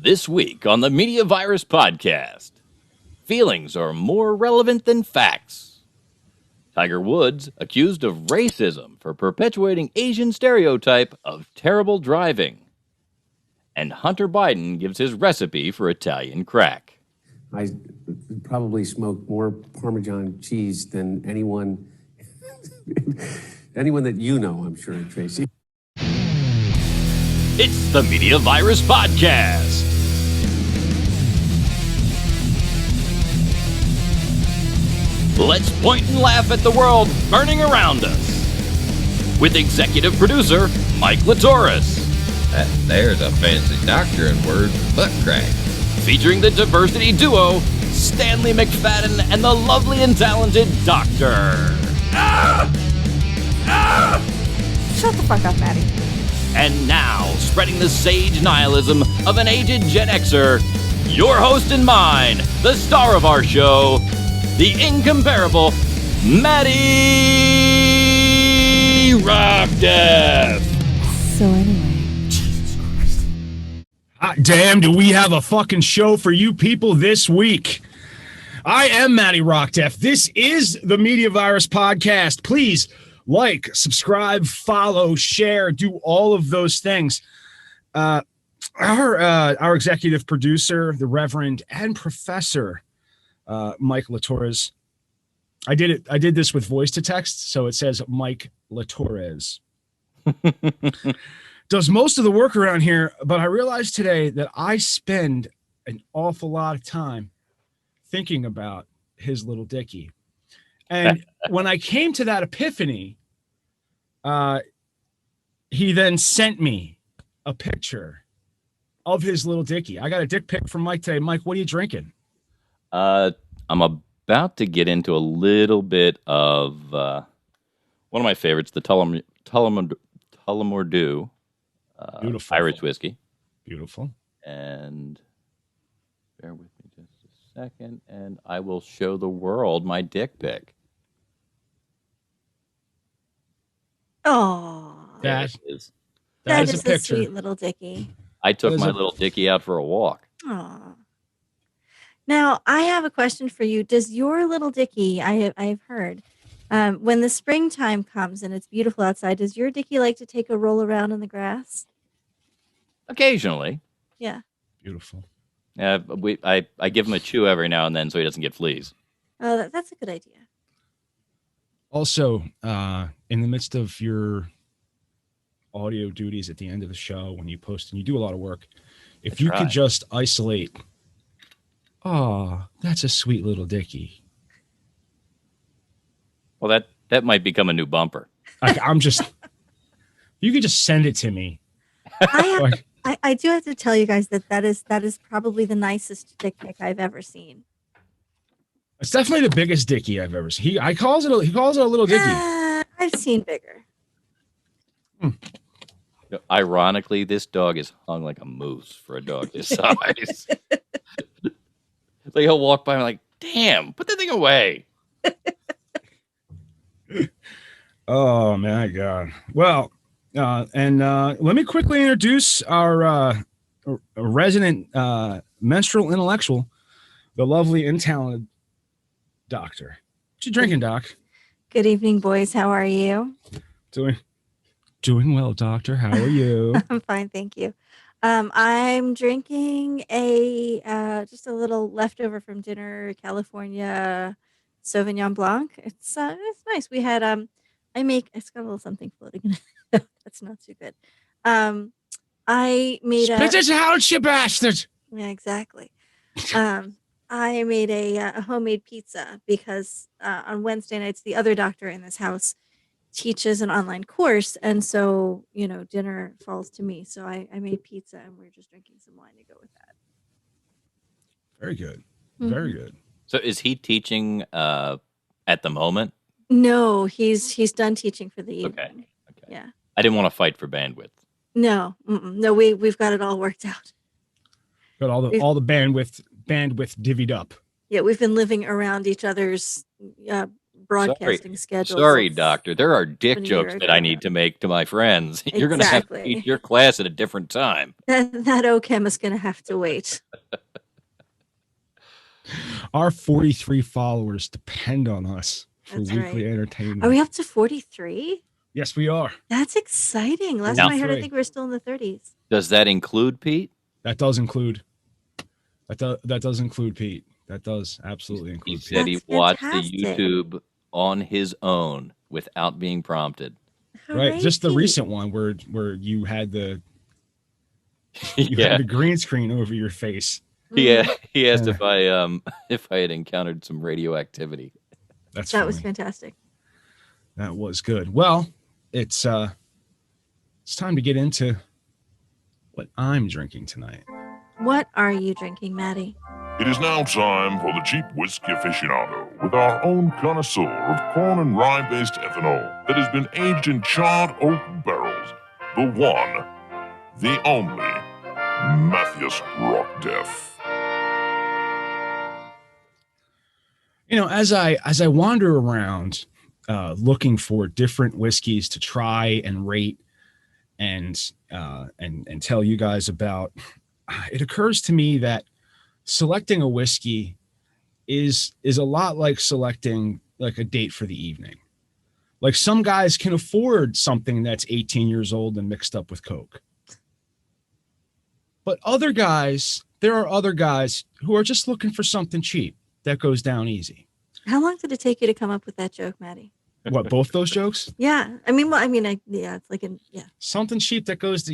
This week on the Media Virus Podcast, feelings are more relevant than facts. Tiger Woods accused of racism for perpetuating Asian stereotype of terrible driving. And Hunter Biden gives his recipe for Italian crack. I probably smoke more Parmesan cheese than anyone that you know, I'm sure, Tracy. It's the Media Virus Podcast. Let's point and laugh at the world burning around us. With executive producer Mike Latoris. There's a fancy doctoring word for butt crack. Featuring the diversity duo Stanley McFadden and the lovely and talented Doctor. Shut the fuck up, Maddie. And now, spreading the sage nihilism of an aged Gen Xer, your host and mine, the star of our show, the incomparable Maddie Rockdeath. So anyway. Jesus Christ. Hot damn, do we have a fucking show for you people this week. I am Maddie Rockdeath. This is the Media Virus Podcast. Please like, subscribe, follow, share, do all of those things. Our executive producer, the Reverend and Professor Mike Latorres. I did this with voice to text, so it says Mike Latorres. Does most of the work around here, but I realized today that I spend an awful lot of time thinking about his little dickie. And when I came to that epiphany, he then sent me a picture of his little dickie. I got a dick pic from Mike today. Mike, what are you drinking? I'm about to get into a little bit of one of my favorites, the Tullamore Dew Beautiful. Irish whiskey. Beautiful. And bear with me just a second, and I will show the world my dick pic. Oh, That is. that is is a picture. sweet little dickie. I took That is my a- little dickie out for a walk. Oh. Now I have a question for you. Does your little dickie? I've heard when the springtime comes and it's beautiful outside. Does your dickie like to take a roll around in the grass? Occasionally. Yeah. Beautiful. I give him a chew every now and then so he doesn't get fleas. Oh, that's a good idea. Also, in the midst of your audio duties at the end of the show, when you post and you do a lot of work, if you could just isolate, oh, that's a sweet little dickie. Well, that might become a new bumper. I'm just, you could just send it to me. I do have to tell you guys that is probably the nicest dick pic I've ever seen. It's definitely the biggest dickie I've ever seen. He calls it a little dickie. I've seen bigger. Ironically, this dog is hung like a moose for a dog this size. Like he'll walk by and I'm like, damn, put that thing away. Oh my God. Well, and let me quickly introduce our resident menstrual intellectual, the lovely and talented Doctor. What you drinking, Doc? Good evening, boys. How are you? Doing well, Doctor. How are you? I'm fine, thank you. I'm drinking just a little leftover from dinner, California Sauvignon Blanc. It's nice. We had it's got a little something floating in it. That's not too good. I made Spit it out, you bastard! Yeah, exactly. I made a homemade pizza because on Wednesday nights the other doctor in this house teaches an online course, and so dinner falls to me. So I made pizza, and we're just drinking some wine to go with that. Very good. Mm-hmm. Very good. So is he teaching at the moment? No, he's done teaching for the evening. Okay. Yeah. I didn't want to fight for bandwidth. No, no, we've got it all worked out. Got all the bandwidth divvied up. Yeah, we've been living around each other's broadcasting schedules. Sorry, It's doctor. There are dick when jokes you're that I doing need it. to make to my friends. You're going to have to Exactly. teach your class at a different time. That OChem is going to have to wait. Our 43 followers depend on us for That's weekly right. entertainment. Are we up to 43? Yes, we are. That's exciting. Last Now- time I heard, I 43. think we were still in the 30s. Does that include Pete? That does include. That does include Pete. That does absolutely He include Pete. said he That's watched the fantastic. YouTube on his own without being prompted. Right, Hooray, just the Pete. recent one where you had the Yeah. had the green screen over your face. He asked Yeah. if I had encountered some radioactivity. That's That funny. was fantastic. That was good. Well, it's time to get into what I'm drinking tonight. What are you drinking, Maddie? It is now time for the Cheap Whiskey Aficionado with our own connoisseur of corn and rye-based ethanol that has been aged in charred oak barrels. The one, the only, Matthias Rockdeath. You know, as I wander around looking for different whiskeys to try and rate and tell you guys about, it occurs to me that selecting a whiskey is a lot like selecting like a date for the evening. Like some guys can afford something that's 18 years old and mixed up with Coke. But there are other guys who are just looking for something cheap that goes down easy. How long did it take you to come up with that joke, Maddie? What, both those jokes? Yeah. It's like Something cheap that goes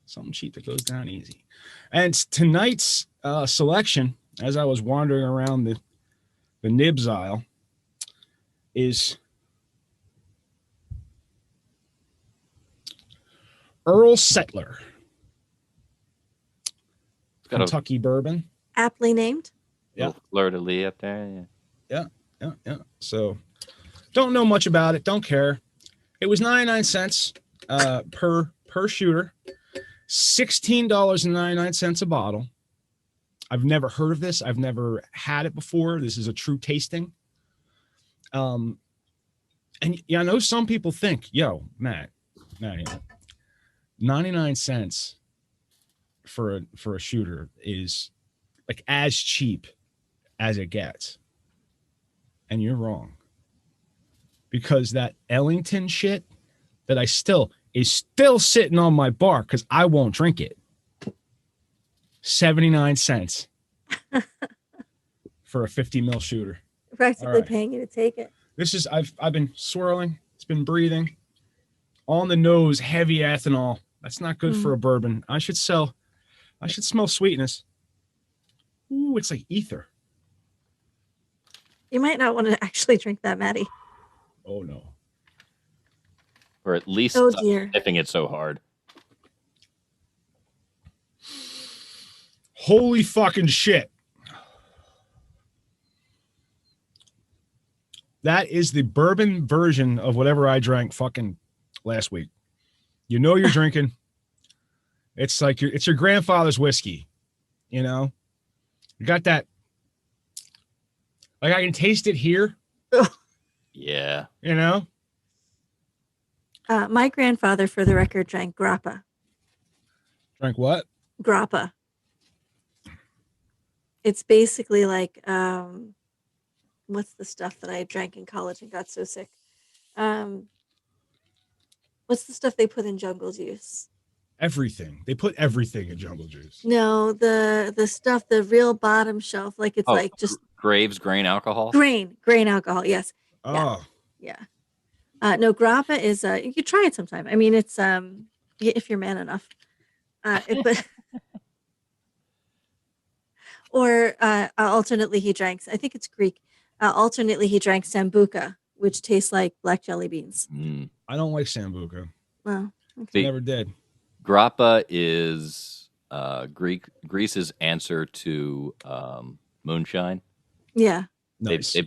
something cheap that goes down easy. And tonight's selection, as I was wandering around the nibs aisle, is Earl Settler, Got Kentucky bourbon. aptly named. Yeah. Little fleur-de-lis up there. Yeah. Yeah. So don't know much about it. Don't care. It was 99 cents per shooter, $16.99 a bottle. I've never heard of this. I've never had it before. This is a true tasting. And yeah, I know some people think, yo, Matt, 99 cents for a shooter is like as cheap as it gets. And you're wrong. Because that Ellington shit that is still sitting on my bar because I won't drink it. 79 cents for a 50 mil shooter. Practically right. paying you to take it. This is I've been swirling. It's been breathing. On the nose, heavy ethanol. That's not good for a bourbon. I should smell sweetness. Ooh, it's like ether. You might not want to actually drink that, Maddie. Oh no. Or at least Oh, stop dear. sniffing it so hard. Holy fucking shit. That is the bourbon version of whatever I drank fucking last week. You know you're drinking. It's like it's your grandfather's whiskey, you know? You got that. Like I can taste it here, Yeah. you know? My grandfather, for the record, drank grappa. Drank what? Grappa. It's basically like what's the stuff that I drank in college and got so sick? What's the stuff they put in jungle juice? Everything. They put everything in jungle juice. No, the stuff, the real bottom shelf, like it's like just Graves grain alcohol. grain alcohol. Yes. Oh. Yeah. No, grappa is you could try it sometime. I mean, it's if you're man enough. But or alternately he drank, I think it's Greek. Alternately he drank sambuca, which tastes like black jelly beans. I don't like Sambuca. Well, okay. Never did. Grappa is Greece's answer to moonshine. Yeah. Nice. They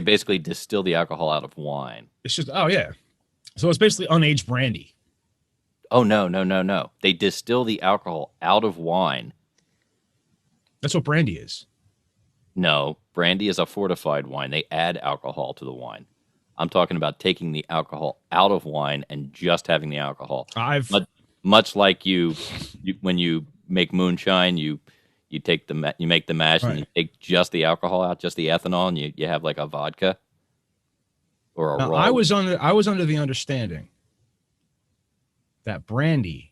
basically distill the alcohol out of wine. It's just yeah. So it's basically unaged brandy. Oh no! They distill the alcohol out of wine. That's what brandy is. No, brandy is a fortified wine. They add alcohol to the wine. I'm talking about taking the alcohol out of wine and just having the alcohol. Much like you when you make moonshine, you make the mash and you take just the alcohol out, just the ethanol, and you have like a vodka or a Now, raw. I was under the understanding that brandy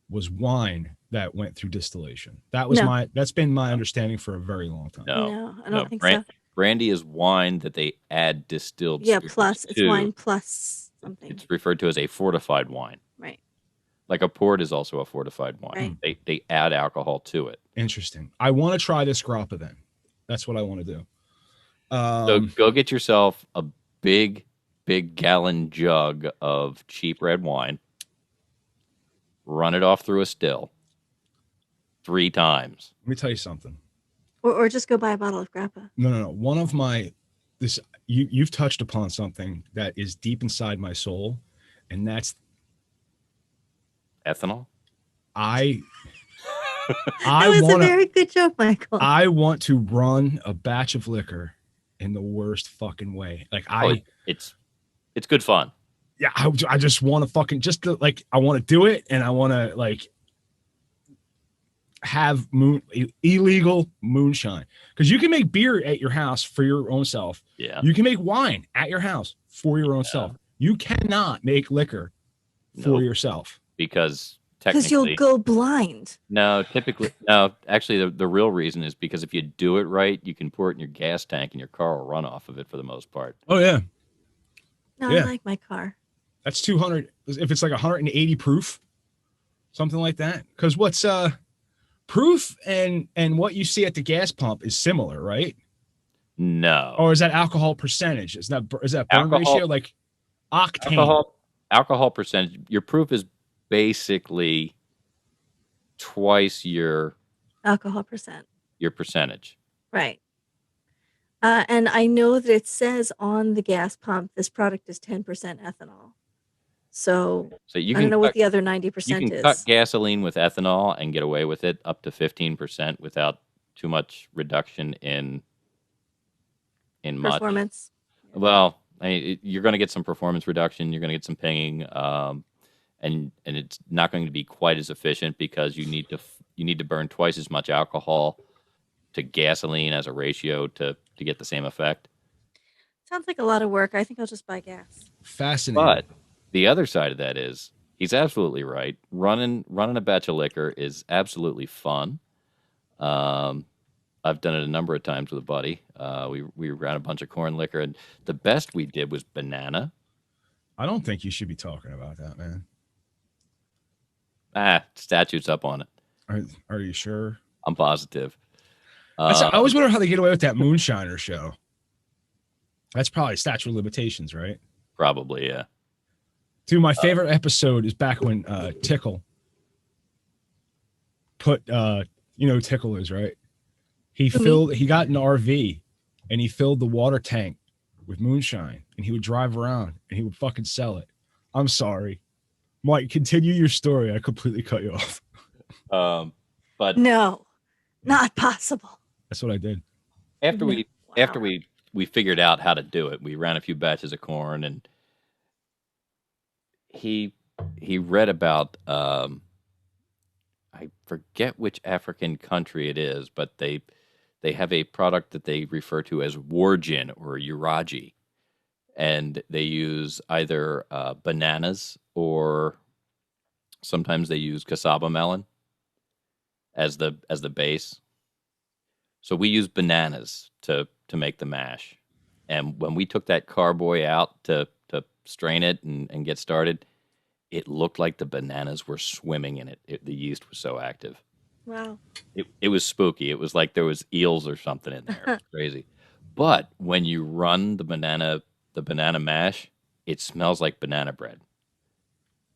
was wine that went through distillation. That's been my understanding for a very long time. No, I don't think so. Brandy is wine that they add distilled spirits Plus to. it's wine plus something. It's referred to as a fortified wine. Right. Like a port is also a fortified wine. Right. They add alcohol to it. Interesting. I want to try this grappa then. That's what I want to do. So go get yourself a big gallon jug of cheap red wine. Run it off through a still 3 times. Let me tell you something. Or just go buy a bottle of grappa. No. One of you've touched upon something that is deep inside my soul, and that's ethanol. That was a very good joke, Michael. I want to run a batch of liquor in the worst fucking way. Like it's good fun. Yeah, I just want to I want to do it, and I want to like have illegal moonshine, because you can make beer at your house for your own self. Yeah, you can make wine at your house for your own self. You cannot make liquor for yourself because you'll go blind. No, actually the real reason is because if you do it right, you can pour it in your gas tank and your car will run off of it for the most part. Oh yeah. No, yeah. I like my car. That's 200. If it's like 180 proof, something like that. Because what's proof and what you see at the gas pump is similar, right? No. Or is that alcohol percentage? Is that burn alcohol, ratio like octane? Alcohol percentage. Your proof is basically twice your alcohol percent. Your percentage. Right. And I know that it says on the gas pump this product is 10% ethanol. So you I don't know what the other 90% is. You can cut gasoline with ethanol and get away with it up to 15% without too much reduction in performance. Much. Well, you're going to get some performance reduction. You're going to get some pinging, and it's not going to be quite as efficient because you need to burn twice as much alcohol to gasoline as a ratio to get the same effect. Sounds like a lot of work. I think I'll just buy gas. Fascinating. But the other side of that is he's absolutely right. Running a batch of liquor is absolutely fun. I've done it a number of times with a buddy. We ran a bunch of corn liquor, and the best we did was banana. I don't think you should be talking about that, man. Statutes up on it. Are you sure? I'm positive. I always wonder how they get away with that moonshiner show. That's probably statute of limitations, right? Probably, yeah. Dude, my favorite episode is back when Tickle put Tickle is, right? He got an RV and he filled the water tank with moonshine and he would drive around and he would fucking sell it. I'm sorry. Mike, continue your story. I completely cut you off. But no, not possible. That's what I did. After we figured out how to do it, we ran a few batches of corn, and he read about I forget which African country it is, but they have a product that they refer to as war gin or uraji, and they use either bananas or sometimes they use cassava melon as the base. So we use bananas to make the mash, and when we took that carboy out to strain it and get started, it looked like the bananas were swimming in it. The yeast was so active. Wow. It was spooky. It was like there was eels or something in there. It was crazy. But when you run the banana mash, it smells like banana bread.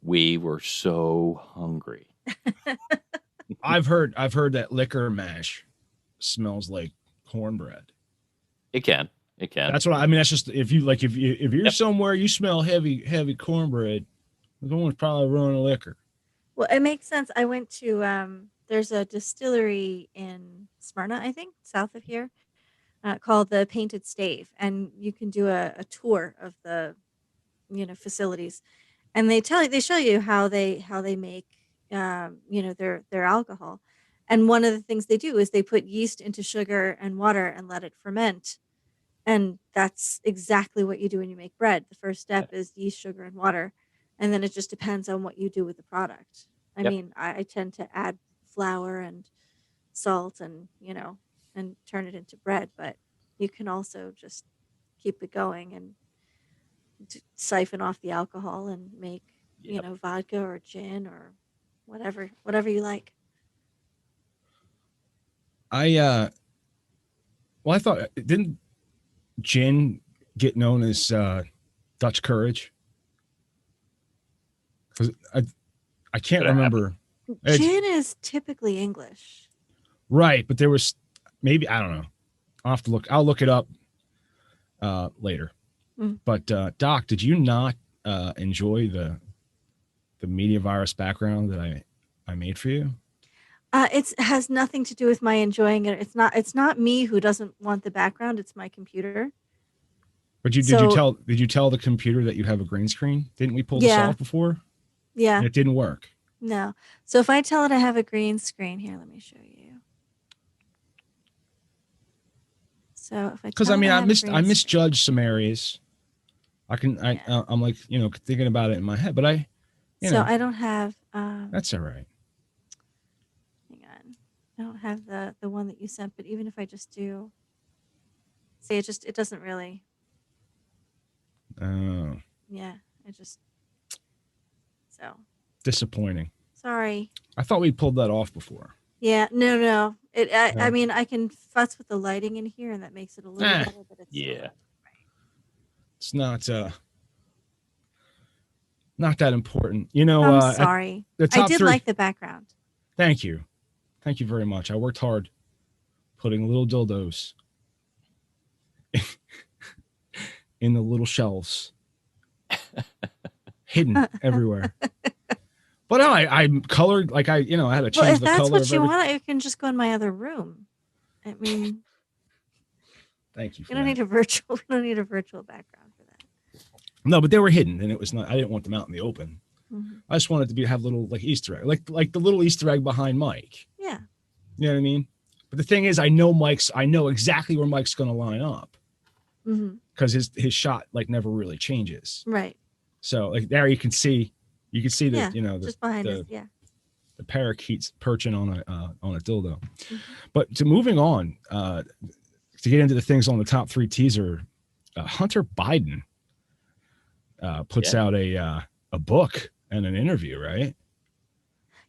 We were so hungry. I've heard that liquor mash smells like cornbread. It can. That's what I mean. That's just if you're somewhere you smell heavy cornbread, the one's probably running liquor. Well, it makes sense. I went to there's a distillery in Smyrna, I think, south of here, called the Painted Stave, and you can do a tour of the facilities, and they show you how they make their alcohol, and one of the things they do is they put yeast into sugar and water and let it ferment, and that's exactly what you do when you make bread. The first step is yeast, sugar, and water, and then it just depends on what you do with the product. I Yep. mean, I tend to add flour and salt and and turn it into bread, but you can also just keep it going and siphon off the alcohol and make Yep. vodka or gin or whatever you like. I thought, didn't gin get known as Dutch courage? Because I can't Could remember. Gin is typically English. Right, but there was maybe, I don't know. I'll look it up later. Mm. But Doc, did you not enjoy the media virus background that I made for you? It has nothing to do with my enjoying it. It's not me who doesn't want the background. It's my computer. But did you tell the computer that you have a green screen? Didn't we pull this off before? Yeah. And it didn't work. No. So if I tell it I have a green screen here, let me show you. So if I Because I I misjudged some areas. I'm like, thinking about it in my head, but I don't have that's all right. hang on. I don't have the one that you sent, but even if I just do, see, it doesn't really. Oh. Yeah, it just. So. Disappointing. Sorry. I thought we pulled that off before. Yeah, no. No. I mean, I can fuss with the lighting in here, and that makes it a little better, but it's Yeah. It's not that important. I'm sorry. I did like the background. Thank you very much. I worked hard putting little dildos in the little shelves, hidden everywhere. But no, I colored, like I had to change the color. Well, if that's what what you want, you can just go in my other room. I mean, thank you. We don't need a virtual background for that. No, but they were hidden, and it was not. I didn't want them out in the open. Mm-hmm. I just wanted to have little Easter egg, like the little Easter egg behind Mike. Yeah. You know what I mean? But the thing is, I know exactly where Mike's going to line up, because his shot never really changes. Right. So there you can see the just behind us, the parakeets perching on a dildo. Mm-hmm. But moving on to get into the things on the top 3 teaser, Hunter Biden puts out a book and an interview, right?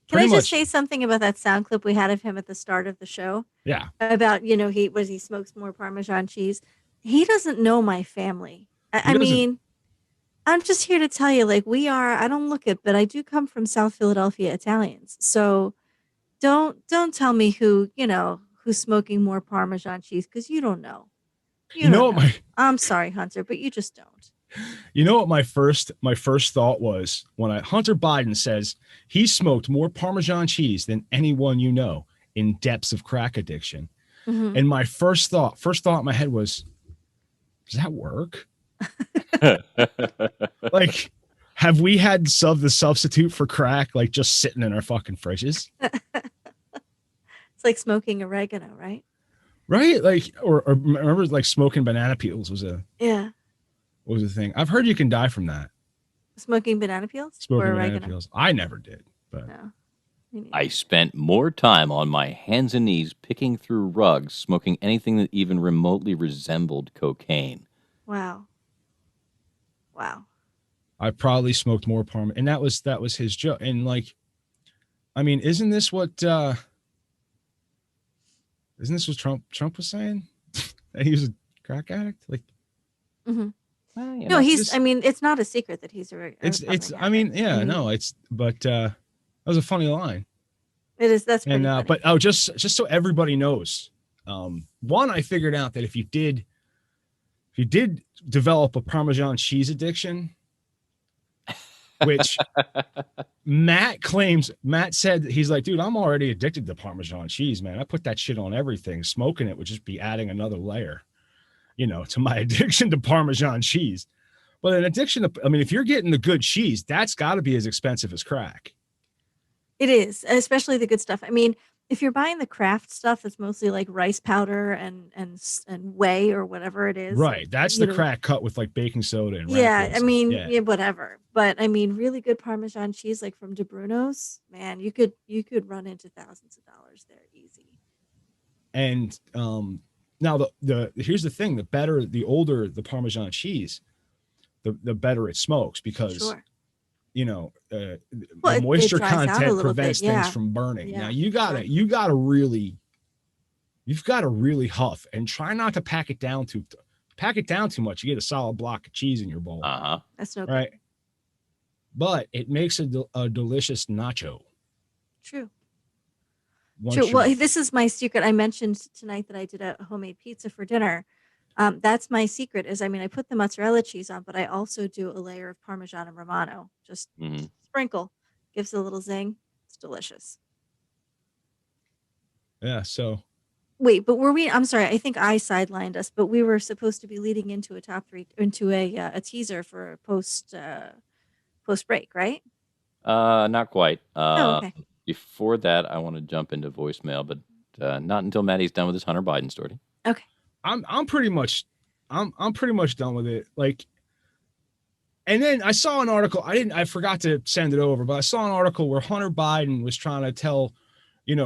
Can I just say something about that sound clip we had of him at the start of the show? Yeah. About, he smokes more Parmesan cheese. He doesn't know my family. I mean, I'm just here to tell you, I don't look it, but I do come from South Philadelphia Italians. So don't tell me who's smoking more Parmesan cheese, because you don't know. You don't know. I'm sorry, Hunter, but you just don't. You know what my first thought was when Hunter Biden says he smoked more Parmesan cheese than anyone in depths of crack addiction. Mm-hmm. And my first thought in my head was, does that work? Have we had the substitute for crack just sitting in our fucking fridges? It's like smoking oregano, right? Right? Or remember smoking banana peels was a thing. I've heard you can die from that. Smoking banana peels? Smoking banana peels. I never did, but no. I spent more time on my hands and knees picking through rugs, smoking anything that even remotely resembled cocaine. Wow. I probably smoked more Parmesan, and that was his joke. And isn't this what Trump was saying? That he was a crack addict? Mm-hmm. Well, no, it's not a secret that he's a but that was a funny line. It is. That's pretty funny. But just so everybody knows, one, I figured out that if you did develop a Parmesan cheese addiction, which Matt said, he's like, dude, I'm already addicted to Parmesan cheese, man. I put that shit on everything. Smoking it would just be adding another layer, to my addiction to Parmesan cheese. But an addiction to, if you're getting the good cheese, that's got to be as expensive as crack. It is, especially the good stuff. I mean, if you're buying the craft stuff, that's mostly like rice powder and whey or whatever it is. Right. Like, That's the crack cut with like baking soda and yeah. rapids. I mean, yeah, whatever. But I mean, really good Parmesan cheese, like from De Bruno's, man, you could run into thousands of dollars there easy. And now the here's the thing: the older the Parmesan cheese, the better it smokes, because Sure. The moisture content prevents things from burning. Yeah, now you've got to really huff and try not to pack it down too much. You get a solid block of cheese in your bowl. That's no right. But it makes a delicious nacho. True. Well, this is my secret. I mentioned tonight that I did a homemade pizza for dinner. That's my secret is, I put the mozzarella cheese on, but I also do a layer of Parmesan and Romano. Just sprinkle. Gives it a little zing. It's delicious. Yeah, so. Wait, but I'm sorry, I think I sidelined us, but we were supposed to be leading into a a teaser for a post break, right? Not quite. Okay. Before that, I want to jump into voicemail, but not until Maddie's done with his Hunter Biden story. Okay. I'm pretty much done with it. Like, and then I saw an article. I forgot to send it over, but I saw an article where Hunter Biden was trying to tell,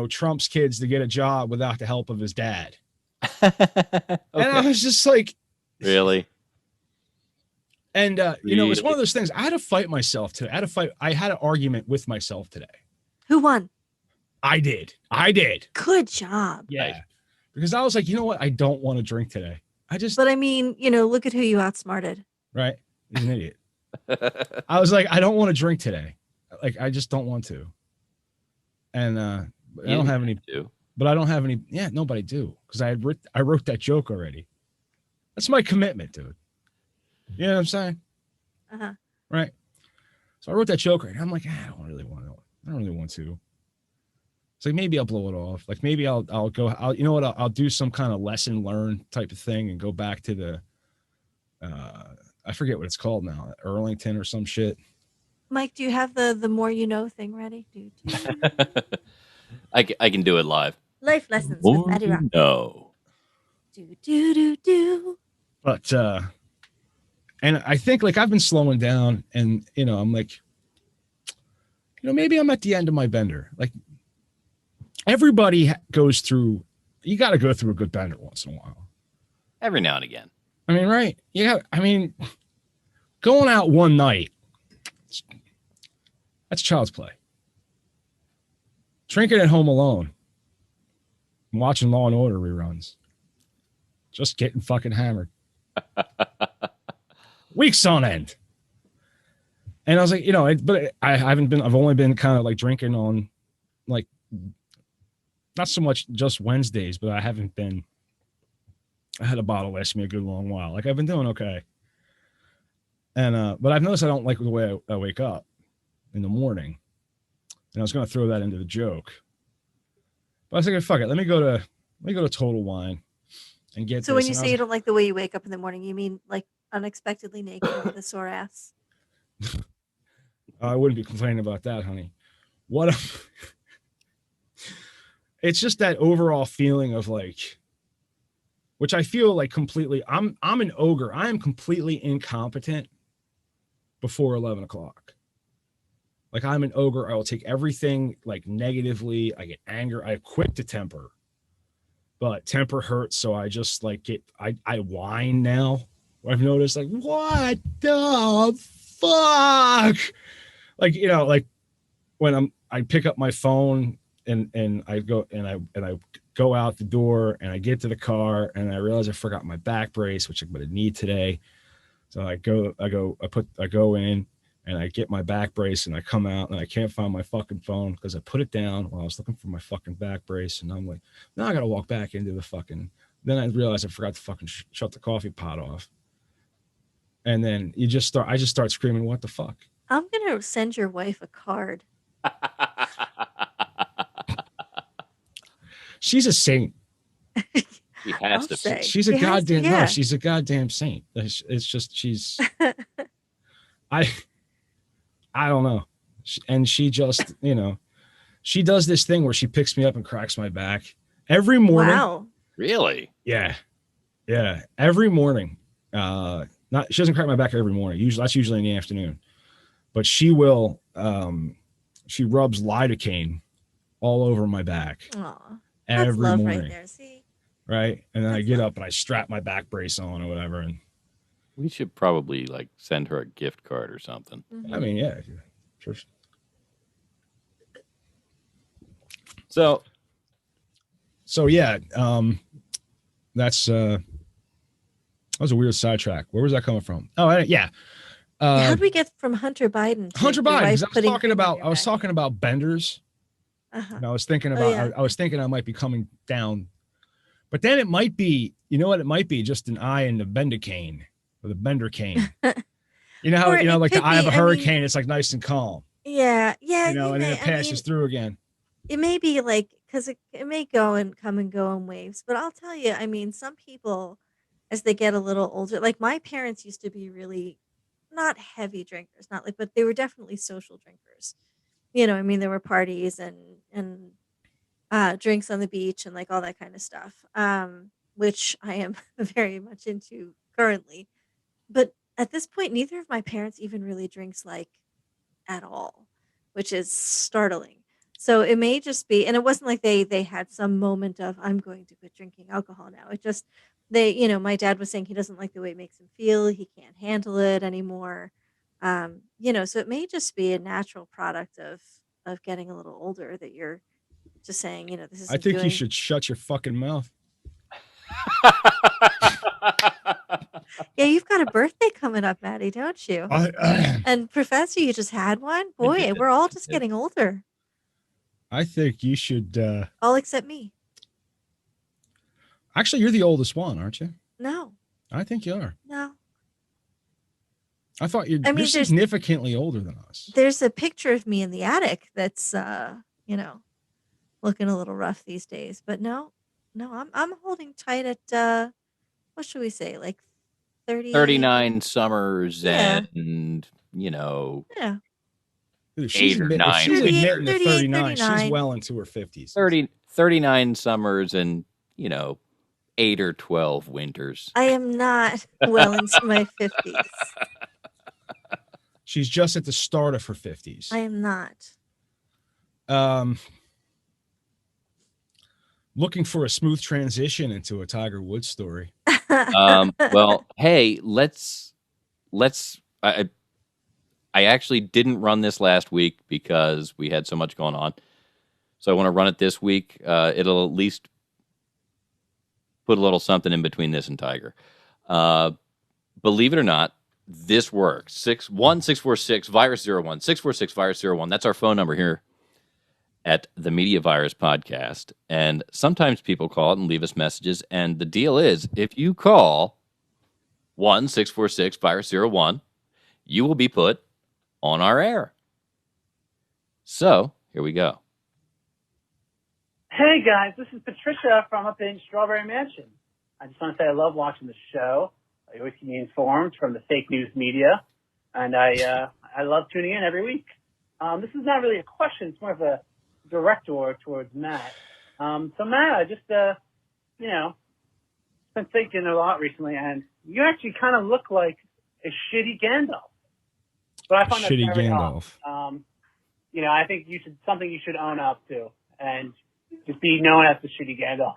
Trump's kids to get a job without the help of his dad. Okay. And I was just like, really? And it was one of those things. I had to fight myself today. I had an argument with myself today. Who won? I did. Good job. Yeah. Because I was like, you know what? I don't want to drink today. But look at who you outsmarted. Right. He's an idiot. I was like, I don't want to drink today. Like, I just don't want to. And I don't have any. But I don't have any. Yeah, nobody do. Because I wrote that joke already. That's my commitment, dude. You know what I'm saying? Uh-huh. Right. So I wrote that joke already. I'm like, I don't really want to. It's like, maybe I'll blow it off. Like, maybe I'll go, you know what? I'll do some kind of lesson learned type of thing and go back to the, I forget what it's called now, Arlington or some shit. Mike, do you have the more you know thing ready? I can do it live. Life lessons with Maddie Rock. No. Do. But, and I think like I've been slowing down and, I'm like, maybe I'm at the end of my bender. Like, everybody goes through, you got to go through a good bender once in a while. Every now and again. Right. Yeah. Going out one night, that's child's play. Drinking at home alone, watching Law and Order reruns, just getting fucking hammered. Weeks on end. And I was like, but I've only been kind of like drinking on like, not so much just Wednesdays, but I had a bottle last me a good long while. Like, I've been doing okay. And, but I've noticed I don't like the way I wake up in the morning. And I was going to throw that into the joke, but I was like, fuck it. Let me go to Total Wine and get. So when you say you don't like the way you wake up in the morning, you mean like unexpectedly naked with a sore ass? I wouldn't be complaining about that, honey. It's just that overall feeling of like, which I feel like completely, I'm an ogre. I am completely incompetent before 11 o'clock. Like, I'm an ogre. I will take everything like negatively. I get anger. I have quick to temper, but temper hurts. So I just like I whine now. I've noticed, like, what the fuck? Like, like when I pick up my phone and I go out the door and I get to the car and I realize I forgot my back brace, which I'm going to need today. So I go in and I get my back brace and I come out and I can't find my fucking phone because I put it down while I was looking for my fucking back brace. And I'm like, now I got to walk back into the fucking, then I realized I forgot to fucking shut the coffee pot off. And then I just start screaming, what the fuck? I'm gonna send your wife a card. She's a saint. She has I'll to say. be. She's a She has to, goddamn no. yeah. She's a goddamn saint. It's just I don't know. And she just she does this thing where she picks me up and cracks my back every morning. Wow. Really? Yeah, every morning. Not she doesn't crack my back every morning. Usually in the afternoon, but she will. She rubs lidocaine all over my back Aw. That's every love morning. right there. See? Right, and then I That's get love. up and I strap my back brace on or whatever, and We should probably like send her a gift card or something. Mhm. I mean, yeah, sure. So yeah, that's that was a weird sidetrack. Where was that coming from? Oh, yeah. How'd we get from Hunter Biden to Hunter your Biden? wife Because putting cream on I your was back? talking about benders, Uh-huh. and I was thinking Oh, about yeah. I was thinking I might be coming down, but then it might be, you know what? It might be just an eye in the bender cane or the bender cane. You know how Or it like the could eye of be, a I mean, hurricane, it's like nice and calm, yeah, and then it I passes mean, through again. it may be like, because it may go and come and go in waves, but I'll tell you, I mean, some people, as they get a little older, like my parents used to be really not heavy drinkers, not like, but they were definitely social drinkers. I mean, there were parties and drinks on the beach and like all that kind of stuff, which I am very much into currently. But at this point, neither of my parents even really drinks like at all, which is startling. So it may just be, and it wasn't like they had some moment of I'm going to quit drinking alcohol now. It just my dad was saying he doesn't like the way it makes him feel. He can't handle it anymore. So it may just be a natural product of getting a little older that you're just saying, this I isn't think you doing. should shut your fucking mouth. Yeah, you've got a birthday coming up, Maddie, don't you? And Professor, you just had one. Boy, did. we're all I just did. getting older. I think you should. All except me. Actually, you're the oldest one, aren't you? No, I think you are. no. I thought you're I mean, there's significantly older than us. there's a picture of me in the attic that's looking a little rough these days. But no, I'm holding tight at what should we say, like 30, 39 summers Yeah. and, yeah, Dude, Eight or nine. if she's 38, admitting to 38, 39, she's 39. well into her 50s. 39 summers and, 8 or 12 winters. I am not well into my 50s. She's just at the start of her 50s. I am not. Looking for a smooth transition into a Tiger Woods story. Well, hey, I actually didn't run this last week because we had so much going on. So I want to run it this week. It'll at least put a little something in between this and Tiger. Believe it or not, this works. 646 virus 01 646 virus 01. That's our phone number here at the Media Virus Podcast. And sometimes people call it and leave us messages. And the deal is, if you call 1-646 virus 01, you will be put on our air. So here we go. Hey guys, this is Patricia from up in Strawberry Mansion. I just want to say I love watching the show. I always keep me informed from the fake news media, and I love tuning in every week. This is not really a question; it's more of a director towards Matt. So Matt, I just been thinking a lot recently, and you actually kind of look like a shitty Gandalf. But I find that Shitty very Gandalf. odd. I think you should own up to, and just be known as the shitty Gandalf.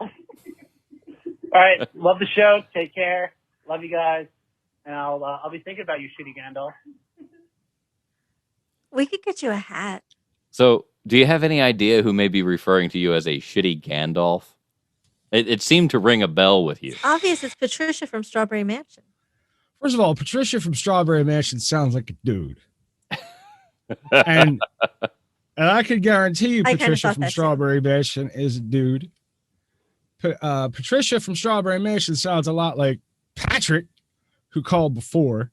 All right, love the show. Take care. Love you guys, and I'll be thinking about you, shitty Gandalf. We could get you a hat. So do you have any idea who may be referring to you as a shitty Gandalf? It seemed to ring a bell with you. Obvious, it's Patricia from Strawberry Mansion. First of all, Patricia from Strawberry Mansion sounds like a dude. and I can guarantee you Patricia from Strawberry Mansion is a dude. Patricia from Strawberry Mansion sounds a lot like Patrick, who called before.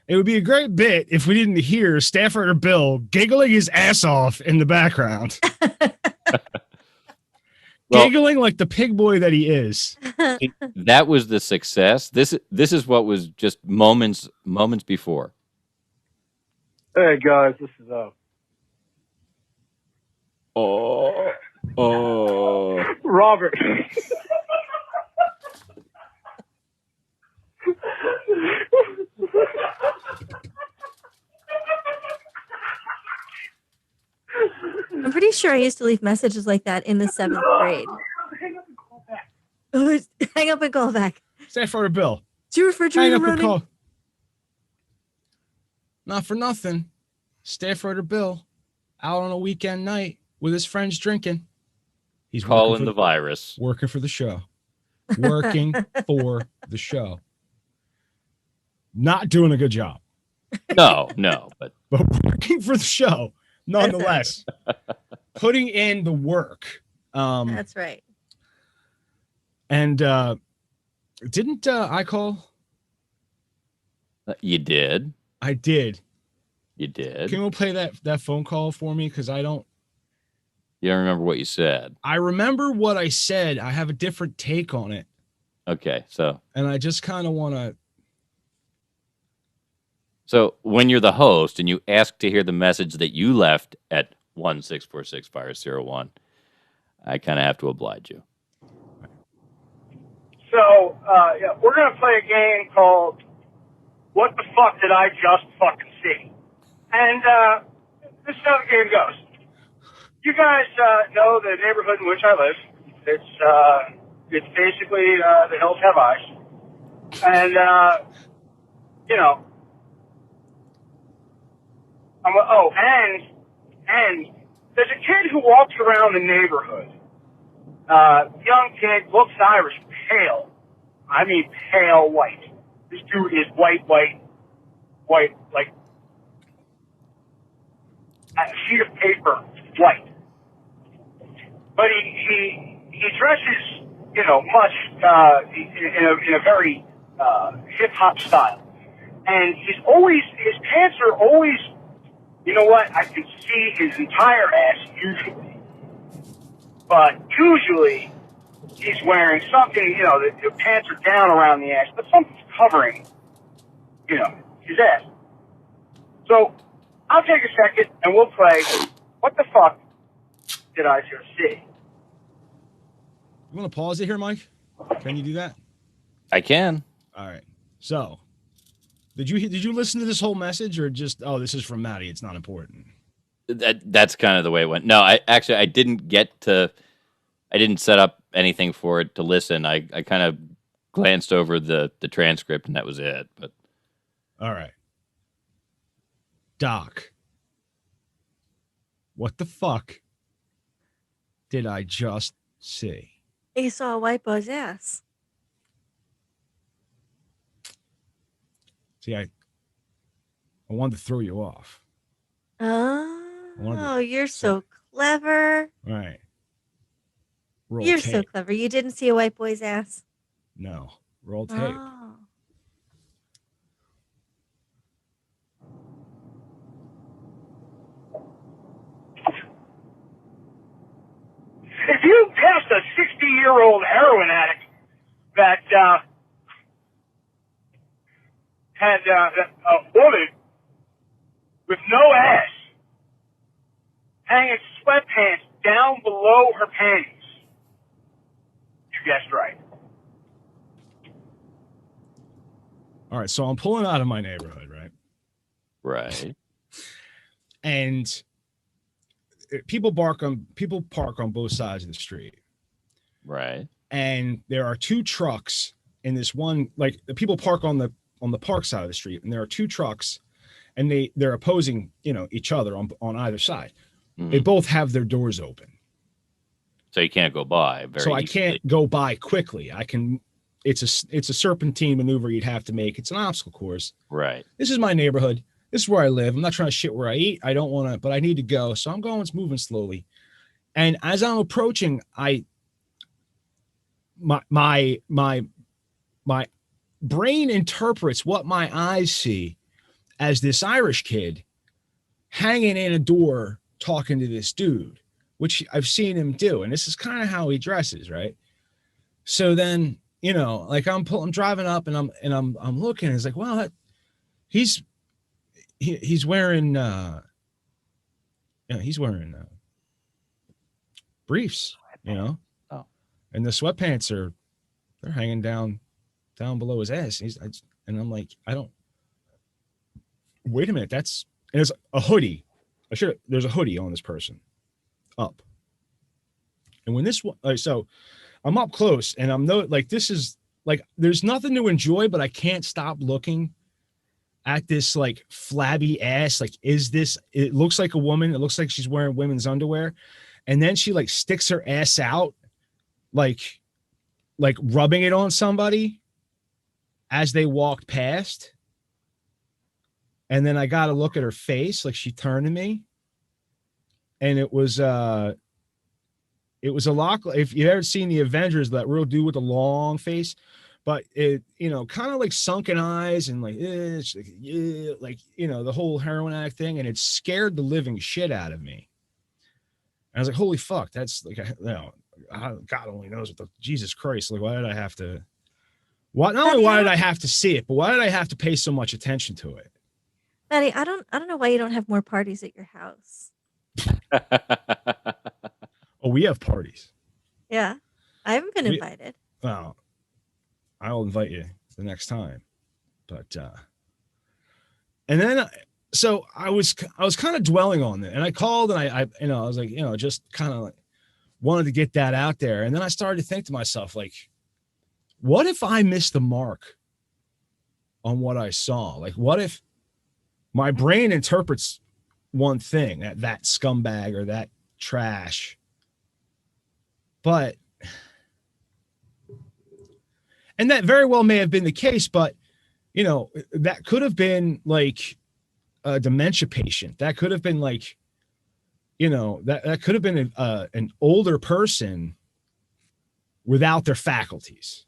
It would be a great bit if we didn't hear Staff Writer Bill giggling his ass off in the background. Well, giggling like the pig boy that he is. that was the success. This is what was just moments before. Hey guys, this is Robert. I'm pretty sure I used to leave messages like that in the 7th grade. Hang up and call back. Hang up and call back. Staff Writer Bill. Is your refrigerator Hang up and running? call. Not for nothing. Staff Writer Bill out on a weekend night with his friends drinking. He's Calling the virus. Working for the show. Working for the show. Not doing a good job. No, but working for the show, nonetheless. Putting in the work. That's right. And didn't I call? You did. I did. You did. Can we play that phone call for me? Because I don't. You don't remember what you said. I remember what I said. I have a different take on it. Okay, so. And I just kind of want to. So when you're the host and you ask to hear the message that you left at 1646-01, I kind of have to oblige you. So, yeah, we're going to play a game called What the Fuck Did I Just Fucking See? And this is how the game goes. You guys know the neighborhood in which I live. It's basically the hills have eyes. And, you know, and there's a kid who walks around the neighborhood. Young kid, looks Irish, pale. I mean pale white. This dude is white, like a sheet of paper, white. But he dresses, you know, much in a very hip hop style, and his pants are always, you know what? I can see his entire ass usually, but usually he's wearing something, you know, the pants are down around the ass, but something's covering, you know, his ass. So I'll take a second and we'll play What the Fuck Did I Just See? You want to pause it here, Mike? Can you do that? I can. All right. So, did you listen to this whole message, or just, oh, this is from Maddie, it's not important? That's kind of the way it went. No, I didn't set up anything for it to listen. I kind of glanced over the transcript and that was it. But all right. Doc, what the fuck did I just see? He saw a white boy's ass. See, I wanted to throw you off. Oh, you're so clever. All right. You're so clever. You didn't see a white boy's ass? No. Roll tape. Oh. If you passed a 60-year-old heroin addict that had a woman with no ass hanging sweatpants down below her panties, you guessed right. All right, so I'm pulling out of my neighborhood, right? right. And people park on both sides of the street. Right. And there are two trucks in this one, like the people park on the park side of the street, and there are two trucks, and they're opposing, you know, each other on either side. Mm-hmm. They both have their doors open. So you can't go by very So I easily. can't go by quickly. It's a serpentine maneuver you'd have to make. It's an obstacle course. Right. This is my neighborhood. This is where I live. I'm not trying to shit where I eat. I don't want to, but I need to go. So I'm going, it's moving slowly. And as I'm approaching, my brain interprets what my eyes see as this Irish kid hanging in a door talking to this dude, which I've seen him do. And this is kind of how he dresses, right? So then, you know, like I'm driving up and I'm looking, and it's like, well, he's wearing he's wearing briefs, you know. Oh. And the sweatpants they're hanging down below his ass. And I'm like, wait a minute, and it's a hoodie. There's a hoodie on this person up. And when so I'm up close and this is like, there's nothing to enjoy, but I can't stop looking at this like flabby ass. Like, it looks like a woman. It looks like she's wearing women's underwear. And then she like sticks her ass out, like rubbing it on somebody as they walked past. And then I got to look at her face. Like, she turned to me, and it was a lot. If you've ever seen the Avengers, that real dude with the long face, but it, you know, kind of like sunken eyes and like, like, you know, the whole heroin addict thing. And it scared the living shit out of me. And I was like, holy fuck, that's like, you know, God only knows Jesus Christ. Like, why did I have to, not only why did I have to see it, but why did I have to pay so much attention to it? Maddie, I don't know why you don't have more parties at your house. Oh, we have parties. Yeah. I haven't been invited. Well, I'll invite you the next time. But and then so I was kind of dwelling on it, and I called, and I you know, I was like, you know, just kind of like wanted to get that out there. And then I started to think to myself, like, what if I missed the mark on what I saw? Like, what if my brain interprets one thing, that scumbag or that trash, and that very well may have been the case, but, you know, that could have been like a dementia patient. That could have been like, you know, that could have been an older person without their faculties,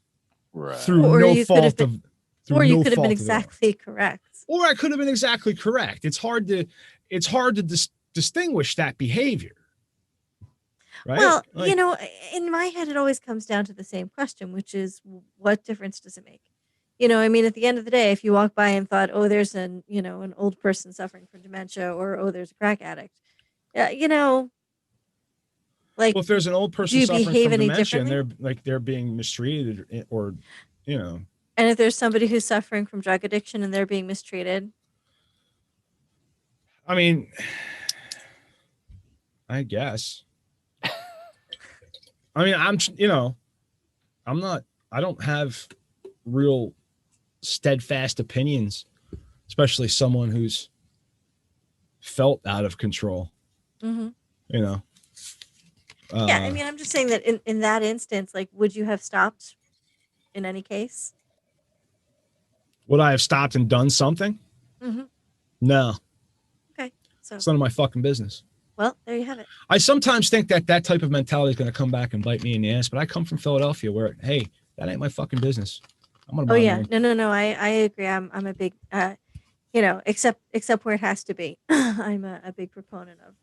right? Through Or no you fault could have of, been, through or you no could have been fault of their own. exactly correct. Or I could have been exactly correct. It's hard to distinguish that behavior. Right? Well, Like, you know, in my head, it always comes down to the same question, which is, what difference does it make? You know, I mean, at the end of the day, if you walk by and thought, oh, there's an old person suffering from dementia, or, oh, there's a crack addict, you know, like, well, if there's an old do person you suffering behave from any dementia and differently? they're being mistreated, or, you know. And if there's somebody who's suffering from drug addiction and they're being mistreated, I mean, I guess. I mean, I don't have real steadfast opinions, especially someone who's felt out of control. mm-hmm. You know. Yeah, I mean, I'm just saying that in that instance, like, would you have stopped in any case? Would I have stopped and done something? Mm-hmm. No. Okay, so It's none of my fucking business. Well, there you have it. I sometimes think that type of mentality is going to come back and bite me in the ass, but I come from Philadelphia, where, hey, that ain't my fucking business. I'm gonna. Oh yeah, no. I agree. I'm a big, you know, except where it has to be. I'm a big proponent of.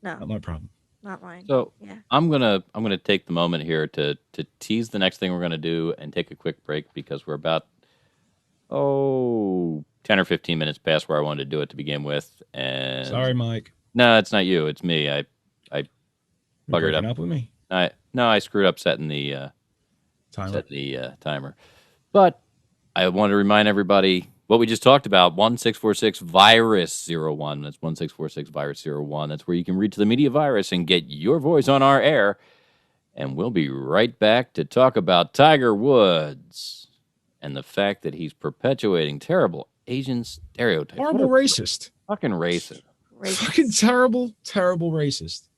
No, not my problem. Not mine. So yeah, I'm gonna take the moment here to tease the next thing we're gonna do and take a quick break, because we're about 10 or 15 minutes past where I wanted to do it to begin with. And sorry, Mike. No, it's not you. It's me. I buggered up with me. I screwed up setting the timer. But I want to remind everybody what we just talked about. 1646 virus 01. That's 1646 virus 01. That's where you can reach the media virus and get your voice on our air. And we'll be right back to talk about Tiger Woods and the fact that he's perpetuating terrible Asian stereotypes. Horrible racist. Fucking racist. Fucking terrible racist.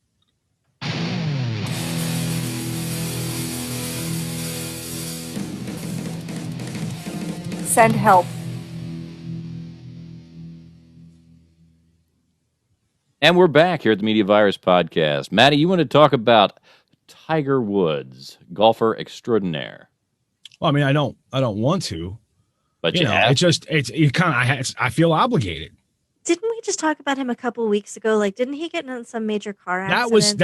Send help. And we're back here at the Media Virus Podcast. Maddie, you want to talk about Tiger Woods, golfer extraordinaire? Well, I mean, I don't want to, But You you know, have I feel obligated. Didn't we just talk about him a couple weeks ago? Like, didn't he get in some major car accident?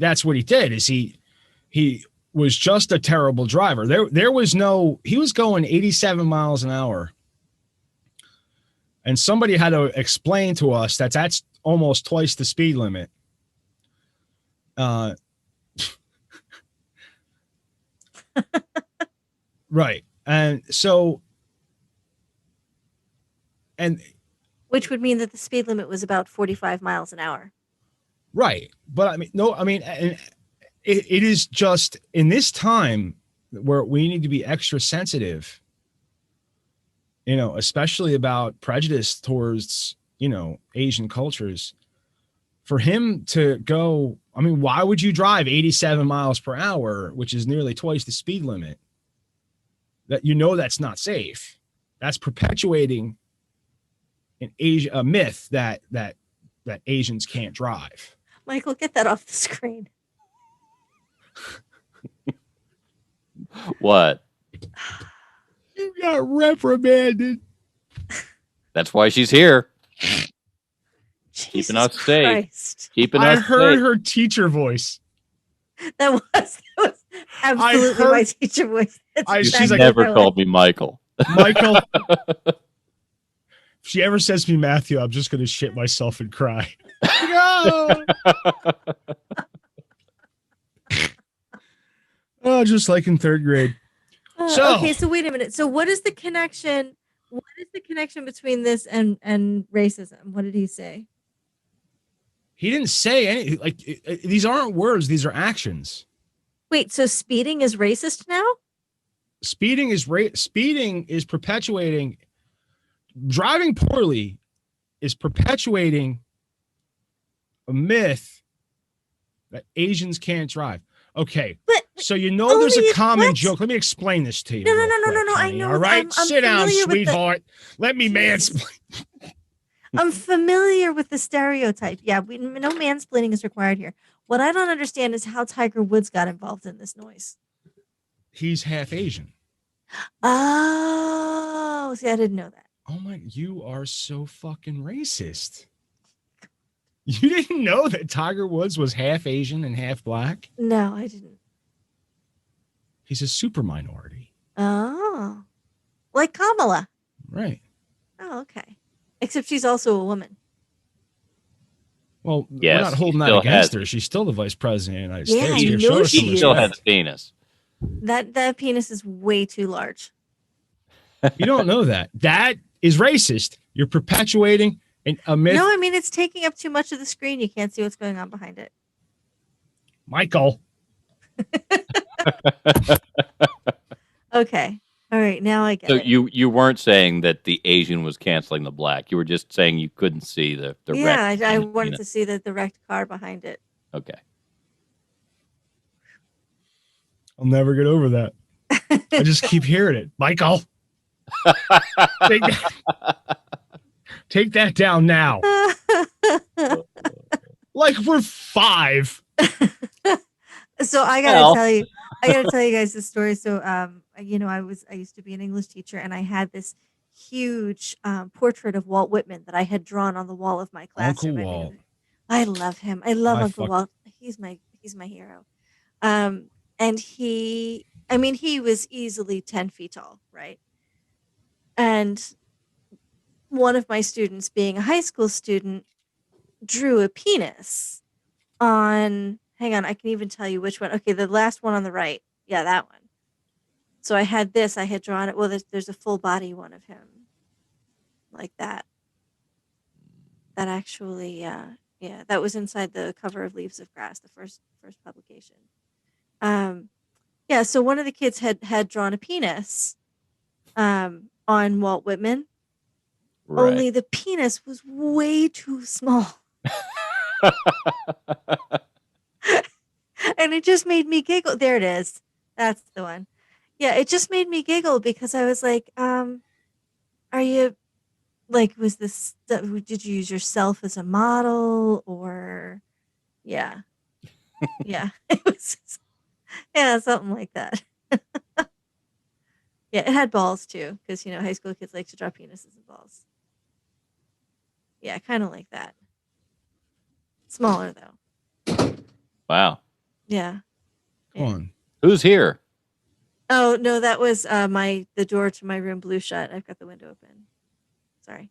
That's what he did. Is he was just a terrible driver. He was going 87 miles an hour. And somebody had to explain to us that's almost twice the speed limit. Right. And so, which would mean that the speed limit was about 45 miles an hour. Right. But it is just in this time where we need to be extra sensitive, especially about prejudice towards, Asian cultures. For him to go, why would you drive 87 miles per hour, which is nearly twice the speed limit? That's not safe. That's perpetuating a myth that Asians can't drive. Michael, get that off the screen. What? You got reprimanded. That's why she's here. Jesus Keeping us safe. Christ. I heard her teacher voice. That was absolutely my teacher voice. She's never called me Michael. Michael. If she ever says to me, Matthew, I'm just going to shit myself and cry. No. Oh, just like in third grade. Okay, so wait a minute. So what is the connection? What is the connection between this and racism? What did he say? He didn't say anything. Like, these aren't words; these are actions. Wait, so speeding is racist now? Speeding is perpetuating. Driving poorly is perpetuating a myth that Asians can't drive. Okay, so there's a common joke. Let me explain this to you. No. I know. All right, sit down, sweetheart. Let me mansplain. I'm familiar with the stereotype. Yeah, no mansplaining is required here. What I don't understand is how Tiger Woods got involved in this noise. He's half Asian. Oh, see, I didn't know that. Oh my, you are so fucking racist. You didn't know that Tiger Woods was half Asian and half black? No, I didn't. He's a super minority. Oh, like Kamala. Right. Oh, okay. Except she's also a woman. Well, we're not holding that against her. She's still the vice president of the United States. I know she still has a penis. That penis is way too large. You don't know that. That is racist. You're perpetuating a myth. No, I mean, it's taking up too much of the screen. You can't see what's going on behind it. Michael. Okay. All right. Now I get so it. you weren't saying that the Asian was canceling the black. You were just saying you couldn't see the yeah, wrecked, I wanted to see the wrecked car behind it. Okay. I'll never get over that. I just keep hearing it. Michael. Take that down now. Like we're 5. So I gotta tell you guys this story. So I used to be an English teacher, and I had this huge portrait of Walt Whitman that I had drawn on the wall of my classroom. Uncle Walt. I love him. I love Uncle Walt. He's my hero. And he was easily 10 feet tall, right? And one of my students, being a high school student, drew a penis on, hang on, I can even tell you which one. Okay, the last one on the right. Yeah, that one. So I had drawn it. Well, there's a full body one of him like that. That actually, that was inside the cover of Leaves of Grass, the first publication. So one of the kids had drawn a penis on Walt Whitman. Right. Only the penis was way too small. And it just made me giggle. There it is. That's the one. Yeah, it just made me giggle because I was like, are you, like, did you use yourself as a model or, yeah. Yeah, it was, yeah, something like that. Yeah, it had balls too, because high school kids like to draw penises and balls. Yeah, kind of like that. Smaller though. Wow. Yeah. Come on. Who's here? Oh no, that was the door to my room blew shut. I've got the window open. Sorry.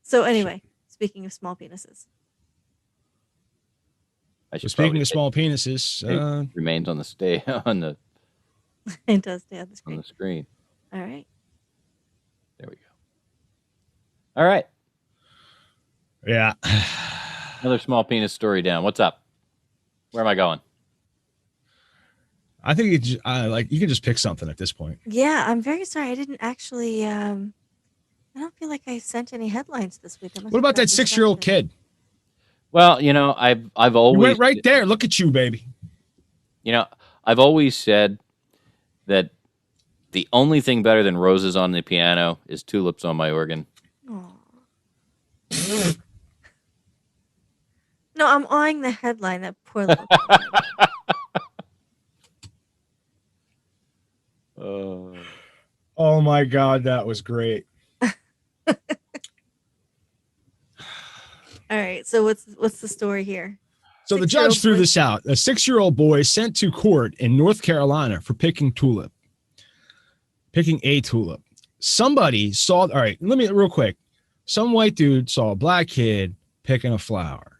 So anyway, speaking of small penises. So speaking of small penises, it remains on the it does stay on the screen. On the screen. All right. There we go. All right. Yeah. Another small penis story down. What's up? Where am I going? I think you can just pick something at this point. Yeah, I'm very sorry. I didn't actually. I don't feel like I sent any headlines this week. What about that 6-year-old kid? Well, I've always you went right there. Look at you, baby. I've always said that the only thing better than roses on the piano is tulips on my organ. No, I'm eyeing the headline. That poor little. Oh my God, that was great. All right, so what's the story here? So the judge threw this out. A 6-year-old boy sent to court in North Carolina for picking a tulip. Somebody saw, all right, let me real quick. Some white dude saw a black kid picking a flower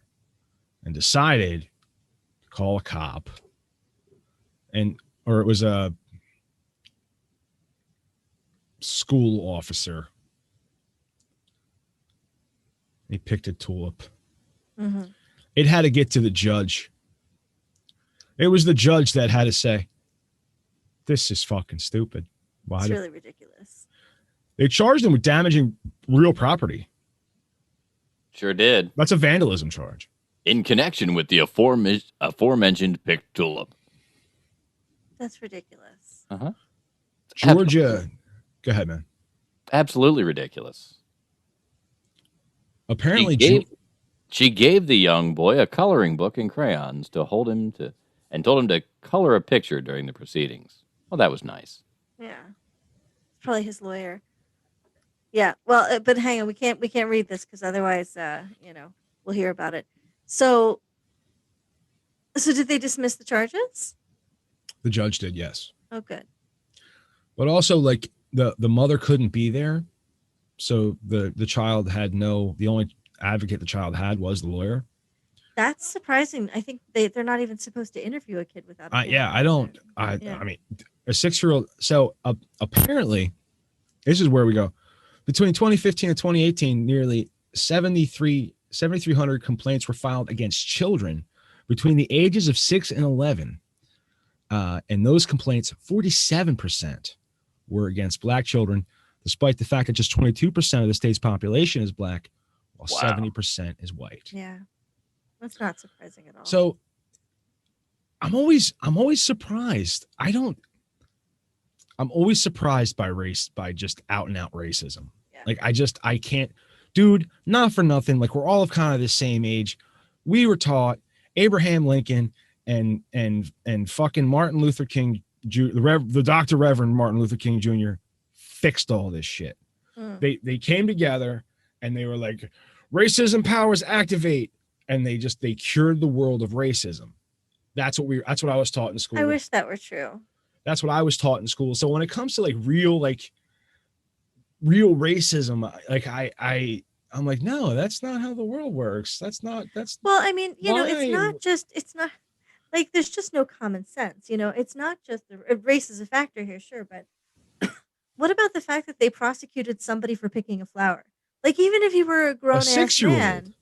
and decided to call a cop. Or it was a school officer. He picked a tulip. Mm-hmm. It had to get to the judge. It was the judge that had to say, this is fucking stupid. It's really ridiculous. They charged him with damaging real property. Sure did. That's a vandalism charge. In connection with the aforementioned picked tulip. That's ridiculous. Uh-huh. Georgia. Go ahead, man. Absolutely ridiculous. Apparently, she gave the young boy a coloring book and crayons and told him to color a picture during the proceedings. Well, that was nice. Yeah, probably his lawyer. Yeah, well, but hang on, we can't read this because otherwise, we'll hear about it. So did they dismiss the charges? The judge did, yes. Oh, good. But also, like the mother couldn't be there. So the child had the only advocate the child had was the lawyer. That's surprising. I think they're not even supposed to interview a kid without. I mean, a 6-year-old. So apparently, this is where we go. Between 2015 and 2018, nearly 7,300 complaints were filed against children between the ages of 6 and 11. And those complaints, 47% were against black children, despite the fact that just 22% of the state's population is black, while 70% is white. Yeah, that's not surprising at all. So I'm always surprised. I'm always surprised by just out and out racism. Yeah. Like I can't, dude, not for nothing. Like we're all of kind of the same age. We were taught Abraham Lincoln and fucking Martin Luther King, the Dr. Reverend Martin Luther King Jr. fixed all this shit. They came together and they were like, racism powers activate, and they cured the world of racism. That's what I was taught in school. I wish that were true. That's what I was taught in school. So when it comes to real racism, I'm like, no, that's not how the world works. Well, I mean, it's not like there's just no common sense. It's not just race is a factor here, sure, but what about the fact that they prosecuted somebody for picking a flower? Like, even if you were a grown-ass man,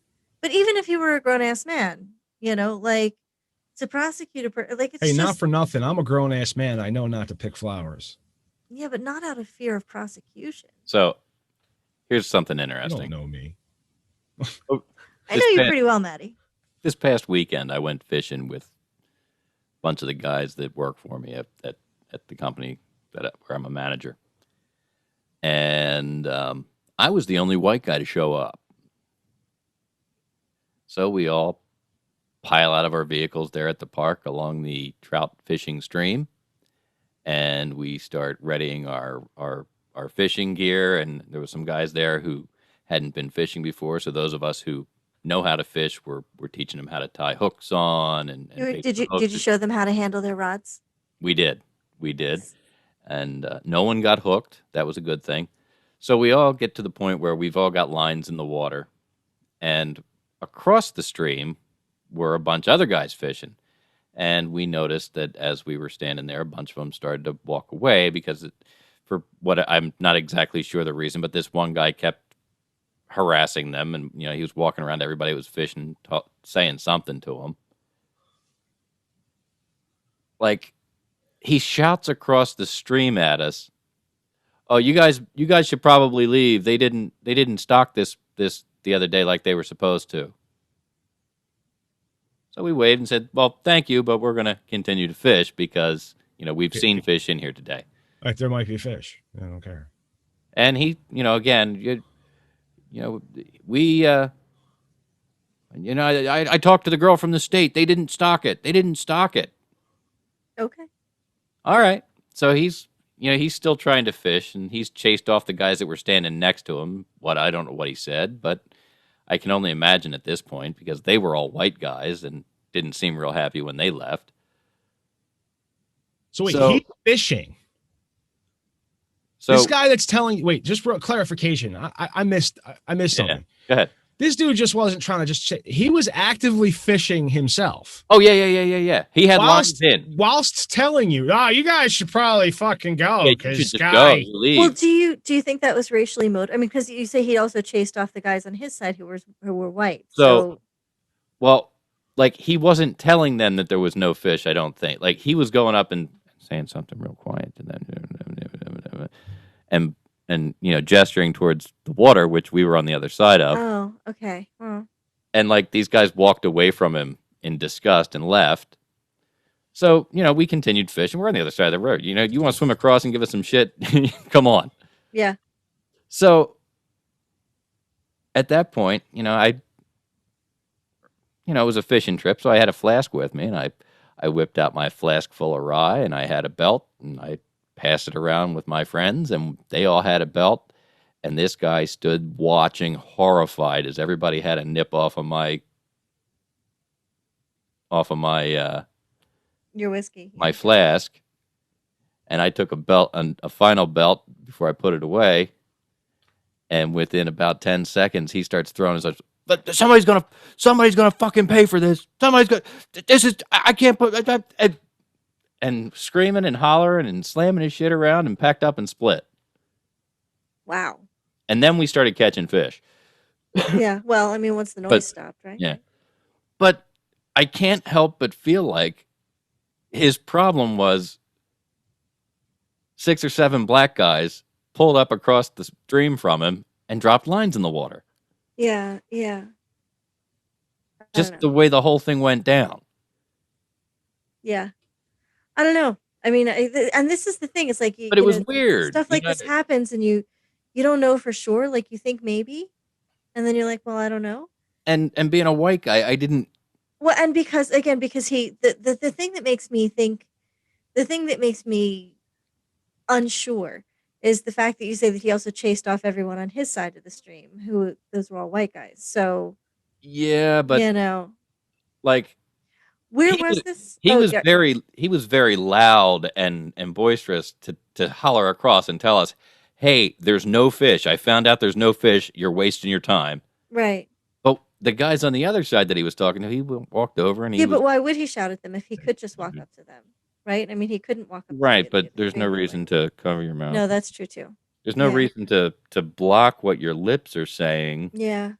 but even if you were a grown-ass man, to prosecute it's not for nothing. I'm a grown-ass man. I know not to pick flowers. Yeah, but not out of fear of prosecution. So, here's something interesting. You don't know me. I know you pretty well, Maddie. This past weekend, I went fishing with a bunch of the guys that work for me at the company where I'm a manager. And I was the only white guy to show up. So we all pile out of our vehicles there at the park along the trout fishing stream. and we start readying our fishing gear. And there was some guys there who hadn't been fishing before, so those of us who know how to fish, we're teaching them how to tie hooks on and bait Did the you hooks. show them how to handle their rods? We did, and no one got hooked. That was a good thing. So we all get to the point where we've all got lines in the water, and across the stream were a bunch of other guys fishing. And we noticed that as we were standing there, a bunch of them started to walk away because, for what I'm not exactly sure the reason, but this one guy kept harassing them, and he was walking around everybody who was fishing, saying something to them. Like, he shouts across the stream at us, "Oh, you guys should probably leave. They didn't stock this the other day like they were supposed to." So we waved and said, "Well, thank you, but we're going to continue to fish because, we've seen fish in here today." Like there might be fish. I don't care. And he, again, we, I talked to the girl from the state. They didn't stock it. Okay. All right. So he's still trying to fish, and he's chased off the guys that were standing next to him. I don't know what he said, but I can only imagine at this point because they were all white guys and didn't seem real happy when they left. So wait, he's fishing. So this guy that's telling you, just for clarification, I missed something. Go ahead. This dude just wasn't trying to he was actively fishing himself. Oh, yeah. He had lines in. Whilst telling you, you guys should probably fucking go. Because guy. Well, do you think that was racially motivated? I mean, because you say he also chased off the guys on his side who were white. So, well, like, he wasn't telling them that there was no fish, I don't think. Like, he was going up and saying something real quiet to them, and gesturing towards the water, which we were on the other side of. Oh, okay. And like, these guys walked away from him in disgust and left. So, we continued fishing. We're on the other side of the road. You want to swim across and give us some shit? Come on. Yeah. So at that point, it was a fishing trip, so I had a flask with me, and I whipped out my flask full of rye, and I had a belt, and I passed it around with my friends, and they all had a belt, and this guy stood watching, horrified, as everybody had a nip off of my your whiskey, my flask, and I took a final belt before I put it away, and within about 10 seconds, he starts throwing his. But somebody's gonna fucking pay for this. I can't put, and screaming and hollering and slamming his shit around, and packed up and split. Wow. And then we started catching fish. Yeah. Well, I mean, once the noise stopped, right? Yeah. But I can't help but feel like his problem was 6 or 7 black guys pulled up across the stream from him and dropped lines in the water. Yeah. Just the way the whole thing went down. Yeah. I don't know. I mean, and this is the thing. It's like, but it was weird. Stuff like this happens, and you don't know for sure. Like, you think maybe, and then you're like, well, I don't know. And being a white guy, I didn't. Well, and because the thing that makes me think, the thing that makes me unsure is the fact that you say that he also chased off everyone on his side of the stream, who those were all white guys. So yeah, but like, where was this? He was very loud and boisterous to holler across and tell us, "Hey, there's no fish. I found out there's no fish. You're wasting your time." Right. But the guys on the other side that he was talking to, he walked over and but why would he shout at them if he could just walk up to them? Right? I mean, he couldn't walk up. Right, but there's no reason to cover your mouth. No, that's true too. There's no reason to block what your lips are saying. Yeah.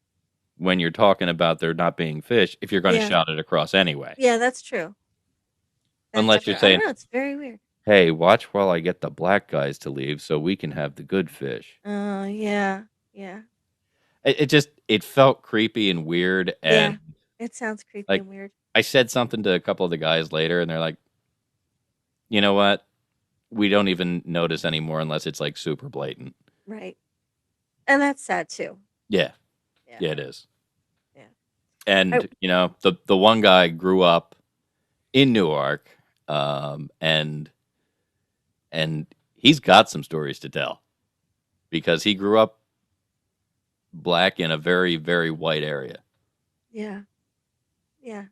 When you're talking about there not being fish, if you're going to shout it across anyway. Yeah, that's true. Unless you're saying, I don't know, it's very weird. Hey, watch while I get the black guys to leave so we can have the good fish. Oh, yeah. It felt creepy and weird. And it sounds creepy and weird. I said something to a couple of the guys later, and they're like, you know what? We don't even notice anymore unless it's like super blatant. Right. And that's sad too. Yeah, it is. Yeah. And, the one guy grew up in Newark, and And he's got some stories to tell because he grew up black in a very, very white area. Yeah. Yeah.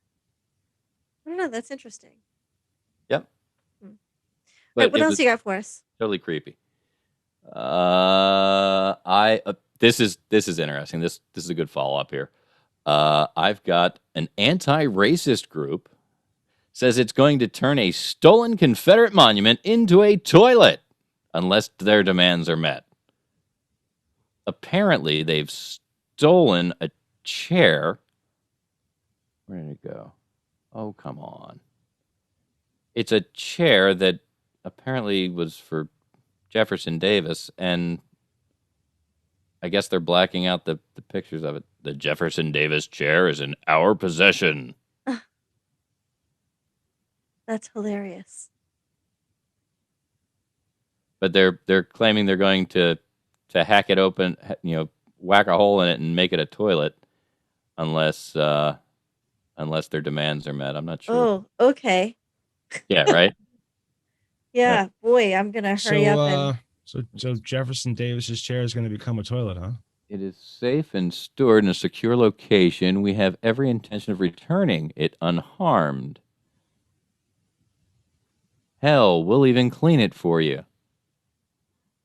I don't know. That's interesting. Yep. Hmm. But Right, what it else was you got for us? totally creepy. This is interesting. This is a good follow up here. I've got an anti-racist group says it's going to turn a stolen Confederate monument into a toilet unless their demands are met. Apparently, they've stolen a chair. Where did it go? Oh, come on. It's a chair that apparently was for Jefferson Davis, and I guess they're blacking out the pictures of it. The Jefferson Davis chair is in our possession. That's hilarious. But they're claiming they're going to hack it open, whack a hole in it and make it a toilet, unless their demands are met. I'm not sure. Oh, okay. Yeah, right. Yeah, boy, I'm gonna hurry up and. So Jefferson Davis's chair is going to become a toilet, huh? It is safe and stored in a secure location. We have every intention of returning it unharmed. Hell, we'll even clean it for you.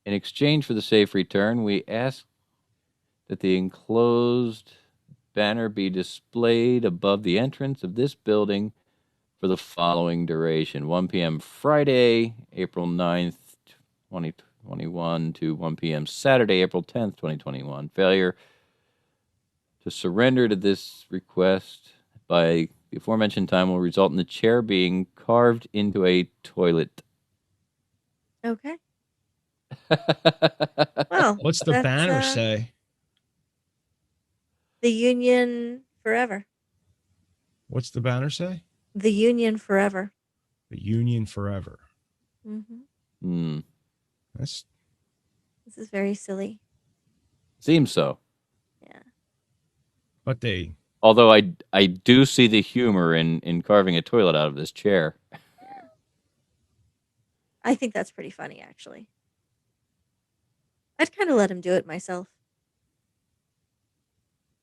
In exchange for the safe return, we ask that the enclosed banner be displayed above the entrance of this building for the following duration: 1 p.m. Friday, April 9th, 2021 to 1 p.m. Saturday, April 10th, 2021. Failure to surrender to this request by the aforementioned time will result in the chair being carved into a toilet. Okay. Well, What's the banner say? The Union Forever. What's the banner say? The Union Forever. The Union Forever. Mm-hmm. This is very silly. Seems so. Yeah. But although I do see the humor in carving a toilet out of this chair. Yeah. I think that's pretty funny, actually. I'd kind of let him do it myself.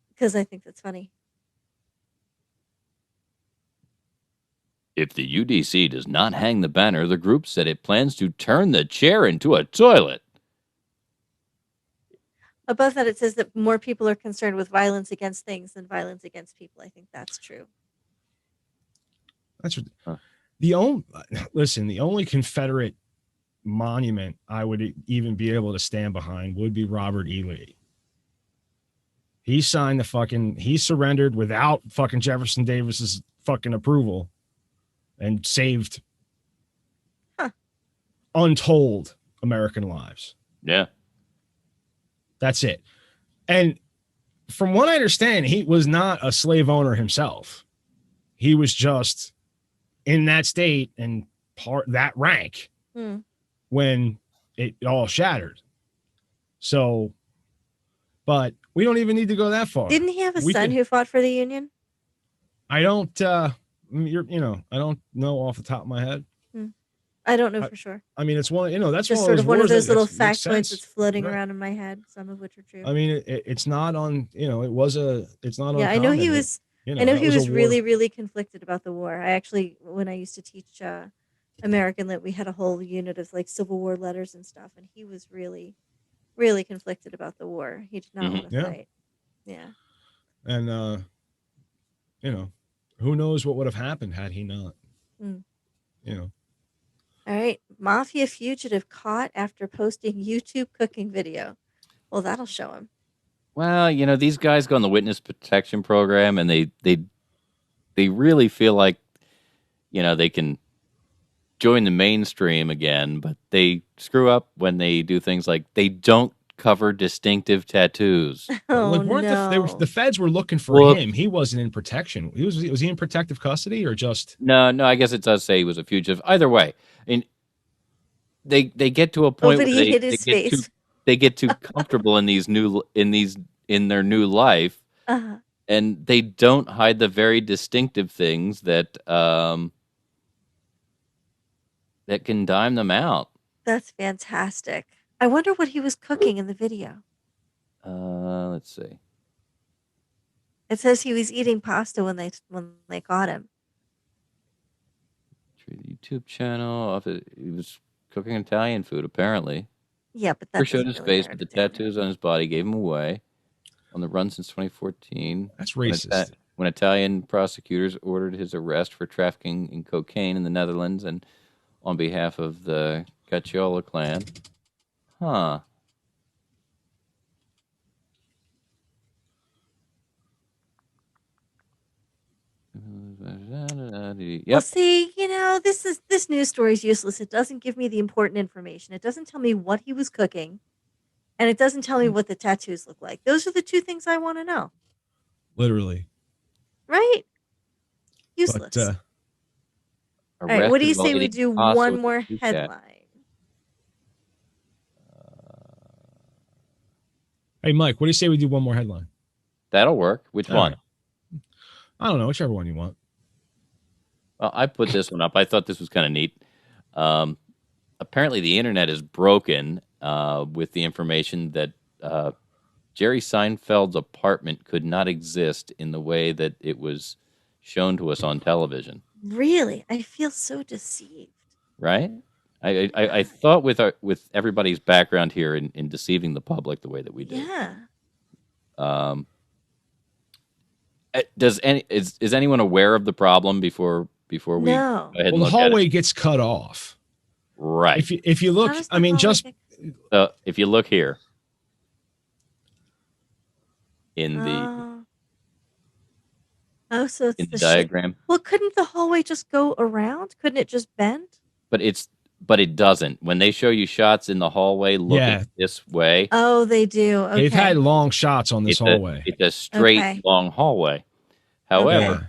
Because I think that's funny. If the UDC does not hang the banner, the group said it plans to turn the chair into a toilet. Above that, it says that more people are concerned with violence against things than violence against people. I think that's true. That's the only Confederate monument I would even be able to stand behind would be Robert E. Lee. He signed he surrendered without fucking Jefferson Davis's fucking approval and saved untold American lives. Yeah. That's it. And from what I understand, he was not a slave owner himself. He was just in that state and that rank when it all shattered. So, but we don't even need to go that far. Didn't he have a son who fought for the Union? I don't, I don't know off the top of my head. I don't know for sure. I mean, it's one, that's just one one of those little factoids that's floating around in my head, some of which are true. I mean, it's not on, it's not on. Yeah, I know he was, I know he was really, really conflicted about the war. I actually, when I used to teach American Lit, we had a whole unit of like Civil War letters and stuff, and he was really, really conflicted about the war. He did not want to fight. Yeah. And, who knows what would have happened had he not, All right. Mafia fugitive caught after posting YouTube cooking video. Well, that'll show him. Well, these guys go on the witness protection program, and they really feel like, they can join the mainstream again, but they screw up when they do things like they don't cover distinctive tattoos. The feds were looking for him. He wasn't in protection. Was he in protective custody or just? No. I guess it does say he was a fugitive. Either way, I mean, they get to a point where they get too comfortable in their new life, and they don't hide the very distinctive things that can dime them out. That's fantastic. I wonder what he was cooking in the video. Let's see. It says he was eating pasta when they caught him. Through the YouTube channel. He was cooking Italian food, apparently. Yeah, but that Never showed doesn't his really face, merit but the Italian. tattoos on his body gave him away. On the run since 2014. That's racist. When Italian prosecutors ordered his arrest for trafficking in cocaine in the Netherlands and on behalf of the Cacciola clan. Huh. Yep. Well, see, this news story is useless. It doesn't give me the important information. It doesn't tell me what he was cooking, and it doesn't tell me what the tattoos look like. Those are the two things I want to know. Literally. Right? Useless. But, all right, what do you Arrested while say we eating do pasta one with more a Kit Kat. headline? hey, Mike, what do you say we do one more headline? That'll work. Which All one? right. I don't know. Whichever one you want. Well, I put this one up. I thought this was kind of neat. Apparently, the internet is broken with the information that Jerry Seinfeld's apartment could not exist in the way that it was shown to us on television. Really? I feel so deceived. Right? I thought with everybody's background here in deceiving the public the way that we do. Yeah. Is anyone aware of the problem before we No. go ahead and Well, the look hallway at it? gets cut off. Right. If you look, How does the I mean, hallway just If you look here in so it's the the diagram, Well, couldn't the hallway just go around? Couldn't it just bend? but it doesn't. When they show you shots in the hallway looking this way, Oh, they do. Okay. they've had long shots on this hallway. It's a straight Okay. long hallway. However, Yeah.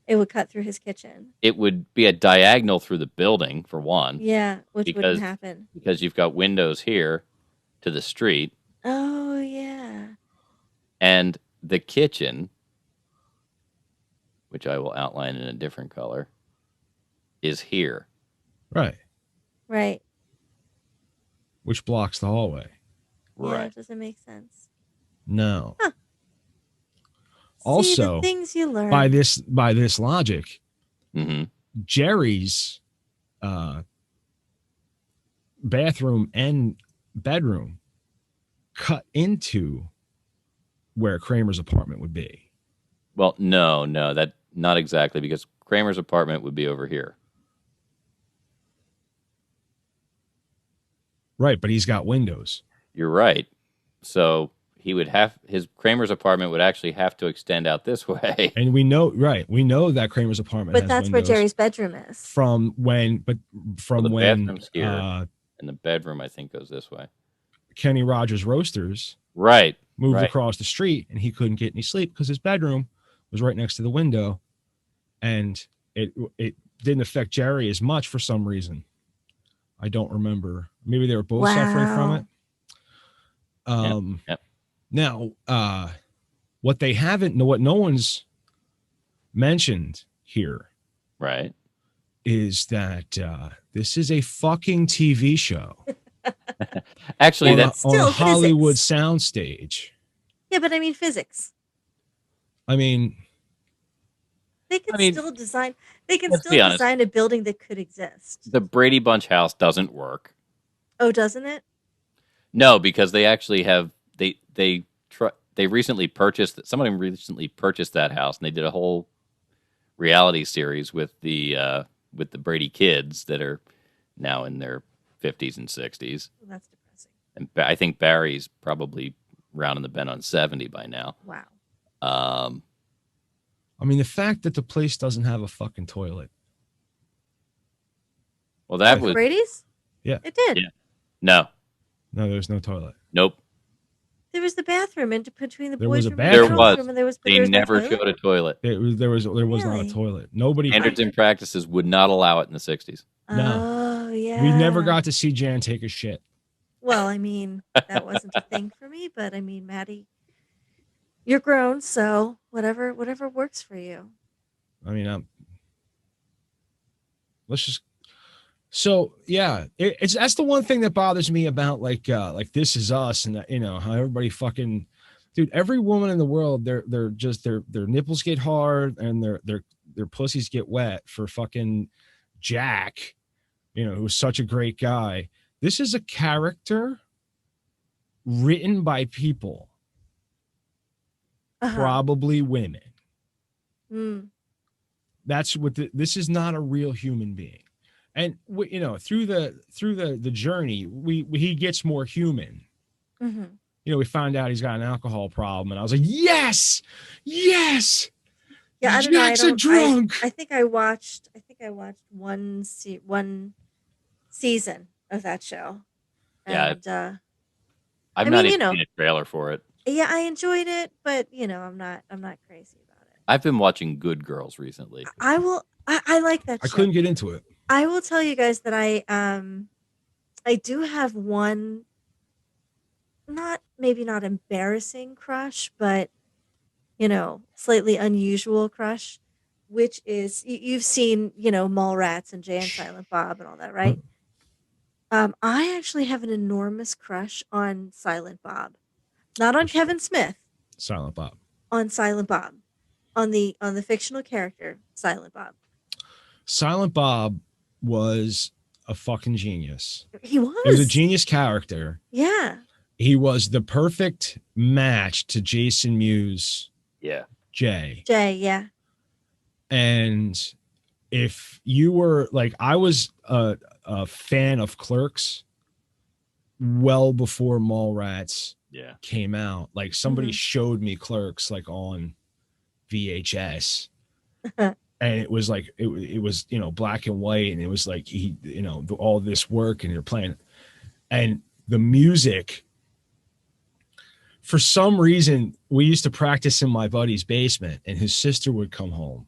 It would cut through his kitchen. it would be a diagonal through the building for one. Yeah, which because wouldn't happen. because you've got windows here to the street, Oh, yeah. and the kitchen, which I will outline in a different color, is here. Right. Right. Which blocks the hallway. Yeah, it doesn't make sense. No. Huh. See, Also, the things you learn. by this logic, Mm-hmm. Jerry's bathroom and bedroom cut into where Kramer's apartment would be. Well, no, that not exactly, because Kramer's apartment would be over here. Right, but he's got windows. You're right. So he would Kramer's apartment would actually have to extend out this way. And we know that Kramer's apartment But has that's where windows Jerry's bedroom is. from when The bathroom's here, and the bedroom I think goes this way. Kenny Rogers Roasters Right. moved right. across the street and he couldn't get any sleep because his bedroom was right next to the window, and it didn't affect Jerry as much for some reason. I don't remember. Maybe they were both suffering from it. Yep. Now, what no one's mentioned here, right, is that this is a fucking TV show. Actually, that's on a Hollywood soundstage. Yeah, but I mean physics. I mean, they can still design. They can let's still be honest. design a building that could exist. The Brady Bunch house doesn't work. Oh, doesn't it? No, because they actually have they recently purchased. Somebody recently purchased that house, and they did a whole reality series with the Brady kids that are now in their 50s and 60s. Well, that's depressing. And I think Barry's probably rounding the bend on 70 by now. Wow. I mean, the fact that the place doesn't have a fucking toilet. Well, that was Brady's. Yeah, it did. Yeah. No, there's no toilet. Nope. There was the bathroom in between the There boys' was a room bathroom. and the girls' room, and there was. They never showed a toilet. There was not a toilet. Nobody. Standards and practices would not allow it in the 60s. No. Oh yeah. We never got to see Jan take a shit. Well, I mean, that wasn't a thing for me, but I mean, Maddie, you're grown, so whatever works for you. I mean, let's just. So yeah, it's that's the one thing that bothers me about like This Is Us, and how everybody fucking, dude, every woman in the world, they're just their nipples get hard and their pussies get wet for fucking Jack, who's such a great guy. This is a character written by people, probably women. That's what this is, not a real human being. And through the journey, he gets more human. We found out he's got an alcohol problem, and I was like, yes. Yeah, I don't Jack's know. a drunk. I think I watched one season of that show. Yeah, And I've I not mean, even seen a trailer for it. yeah, I enjoyed it, but I'm not crazy about it. I've been watching Good Girls recently. I like that show. I couldn't get into it. I will tell you guys that I do have one, maybe not embarrassing crush, but slightly unusual crush, which is you've seen Mallrats and Jay and Silent Bob and all that, right? I actually have an enormous crush on Silent Bob, not on Kevin Smith. Silent Bob. On Silent Bob, on the fictional character Silent Bob. Silent Bob was a fucking genius. He was. He was a genius character. Yeah. He was the perfect match to Jason Mewes. Yeah. Jay, yeah. And if you were like, I was a fan of Clerks well before Mallrats came out. Like somebody showed me Clerks like on VHS. And it was like it was black and white, and it was like all this work, and you're playing, and the music. For some reason, we used to practice in my buddy's basement, and his sister would come home,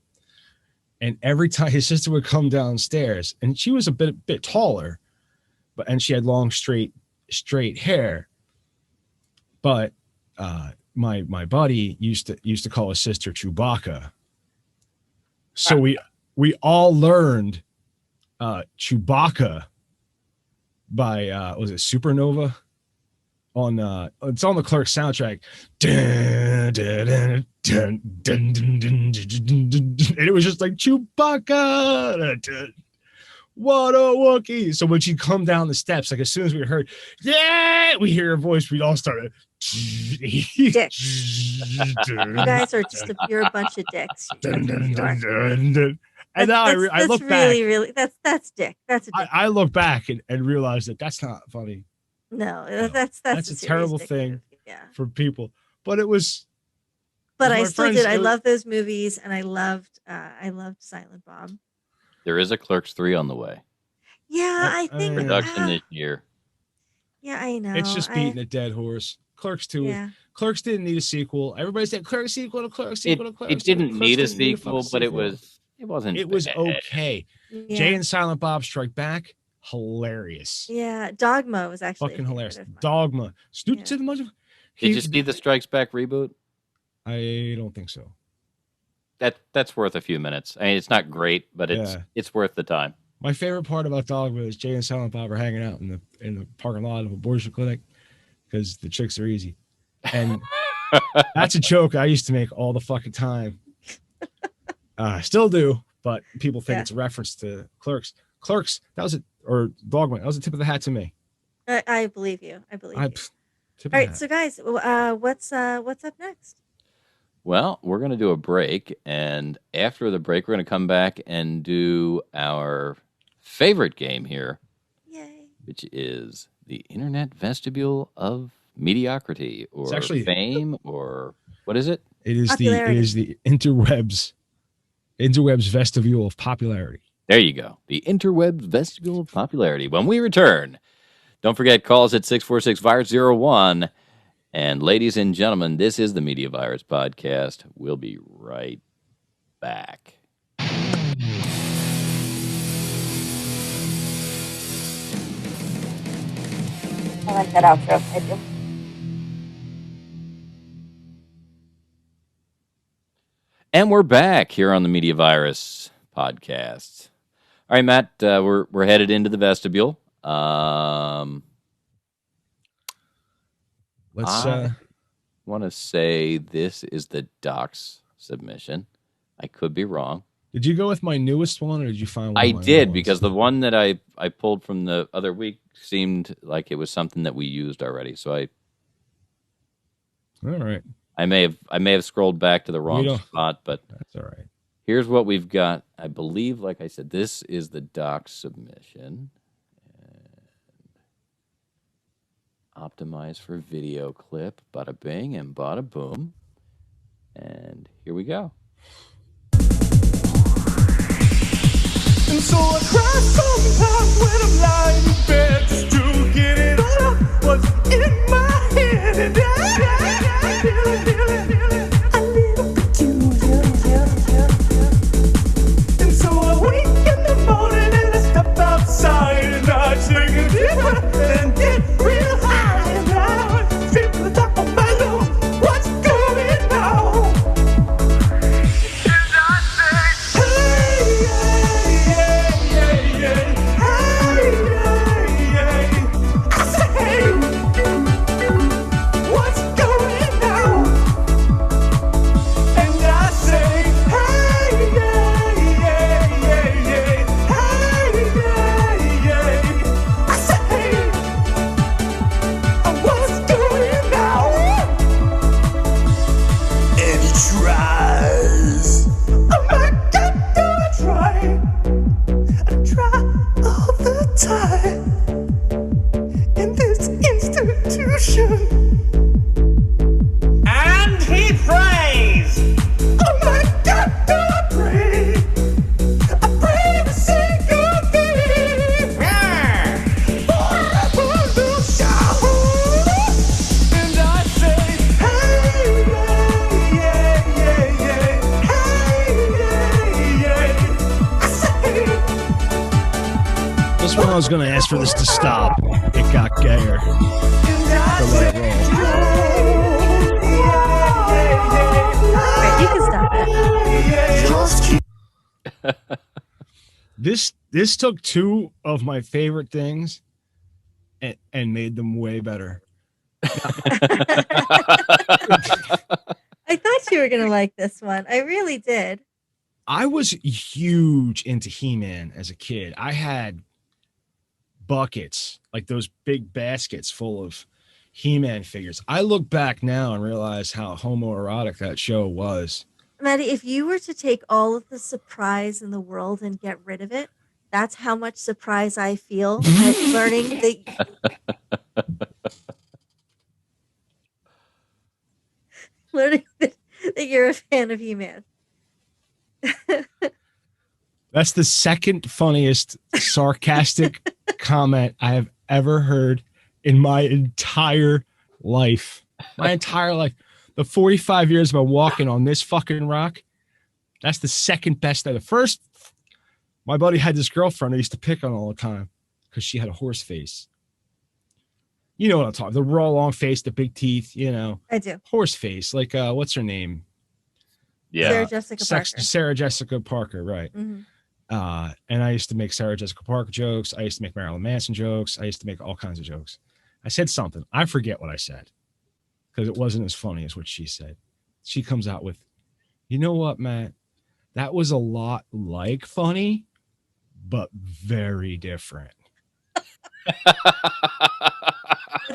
and every time his sister would come downstairs, and she was a bit taller, and she had long straight hair, but my buddy used to call his sister Chewbacca. So we all learned Chewbacca by was it Supernova on it's on the Clerks soundtrack. And it was just like Chewbacca. What a Wookiee. So when she'd come down the steps, like as soon as we heard, we hear her voice, we'd all start Dicks. You guys are just you're a bunch of dicks. And now I look back. Really, that's dick. That's a dick. I look back and realize that that's not funny. No, that's a terrible thing for people. But it was. But I still did. I love those movies, and I loved Silent Bob. There is a Clerks 3 on the way. Yeah, I think production this year. Yeah, I know. It's just beating a dead horse. Clerks 2. Yeah. Clerks didn't need a sequel. Everybody said Clerks sequel to Clerks sequel to Clerks. It didn't need a sequel, but it wasn't. It was bad. Okay. Yeah. Jay and Silent Bob Strike Back, hilarious. Yeah, Dogma was actually fucking hilarious. Dogma. Did you see the Strikes Back reboot? I don't think so. That's worth a few minutes. I mean, it's not great, but it's worth the time. My favorite part about Dogma is Jay and Silent Bob are hanging out in the parking lot of a abortion clinic because the chicks are easy, and that's a joke I used to make all the fucking time. Still do, but people think it's a reference to Clerks. Clerks, that was it, or Dogma. That was a tip of the hat to me. I believe you. I believe you. All right, so guys, what's up next? Well, we're going to do a break, and after the break, we're going to come back and do our favorite game here, which is the Internet Vestibule of Mediocrity, or Fame, or what is it? It is the interwebs vestibule of popularity. There you go, the interwebs vestibule of popularity. When we return, don't forget, call us at 646-VIRUS-01. And ladies and gentlemen, this is the Media Virus Podcast. We'll be right back. I like that outro. I do. And we're back here on the Media Virus Podcast. All right, Matt, we're headed into the vestibule. Let's I want to say this is the Doc's submission. I could be wrong. Did you go with my newest one, or did you find one? I of my did, old because ones? the one that I pulled from the other week seemed like it was something that we used already. So All right. I may have scrolled back to the wrong spot, but that's all right. Here's what we've got. I believe, like I said, this is the Doc submission. And optimize for video clip. Bada bing and bada boom. And here we go. And so I cry sometimes when I'm lying in bed just to get it out what's in my head. And I feel it, a little peculiar. And so I wake in the morning and I step outside and I take a deep breath and get real high. And I feel the top of my lungs. What's going on? And I say, what's going on? And I say, what's going on? And he tries. Oh my God, do I try? I try all the time in this institution. And he prays. Oh my God, do I pray? I pray every single day. For a revolution. And I say, This one I was going to ask for this to stop. It got gayer. So let it Right, you can stop it. This took two of my favorite things and made them way better. I thought you were going to like this one. I really did. I was huge into He-Man as a kid. I had buckets, like those big baskets full of He-Man figures. I look back now and realize how homoerotic that show was. Maddie, if you were to take all of the surprise in the world and get rid of it, that's how much surprise I feel at learning that you're a fan of He-Man. That's the second funniest sarcastic comment I have ever heard in my entire life. My entire life. The 45 years I've been walking on this fucking rock, that's the second best. The first, my buddy had this girlfriend I used to pick on all the time because she had a horse face. You know what I'm talking about. The raw, long face, the big teeth, you know. I do. Horse face. Like, what's her name? Yeah. Sarah Jessica Parker. Sarah Jessica Parker, right. Mm-hmm. And I used to make Sarah Jessica Parker jokes. I used to make Marilyn Manson jokes. I used to make all kinds of jokes. I said something. I forget what I said because it wasn't as funny as what she said. She comes out with, you know what, Matt? That was a lot like funny, but very different. That's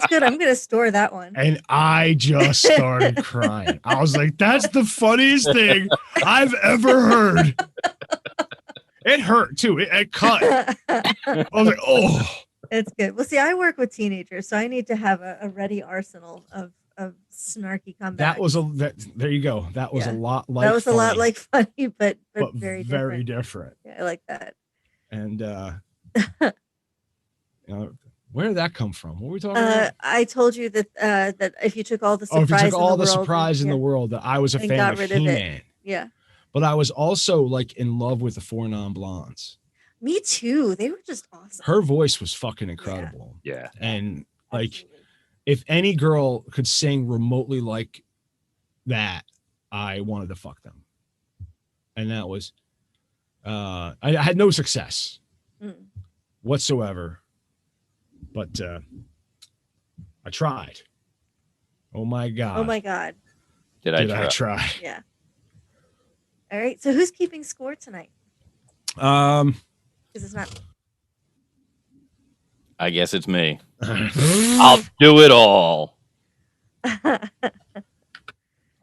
good. I'm going to store that one. And I just started crying. I was like, that's the funniest thing I've ever heard. It hurt too. It cut. I was like, oh. It's good. Well, see, I work with teenagers, so I need to have a ready arsenal of snarky comebacks. That was there you go. That was a lot like that was funny, a lot like funny, but very different. Yeah, I like that. And where did that come from? What were we talking about? I told you that that if you took all the surprise, if you took all the surprise in the world, that I was a fan of He-Man. Yeah. But I was also like in love with the 4 non-blondes. Me too. They were just awesome. Her voice was fucking incredible. Yeah. And like, if any girl could sing remotely like that, I wanted to fuck them. And that was, I had no success. whatsoever. But I tried. Oh my God. Oh my God. Did I try? Yeah. All right. So who's keeping score tonight? Um, Because it's not. I guess it's me. I'll do it all. I'll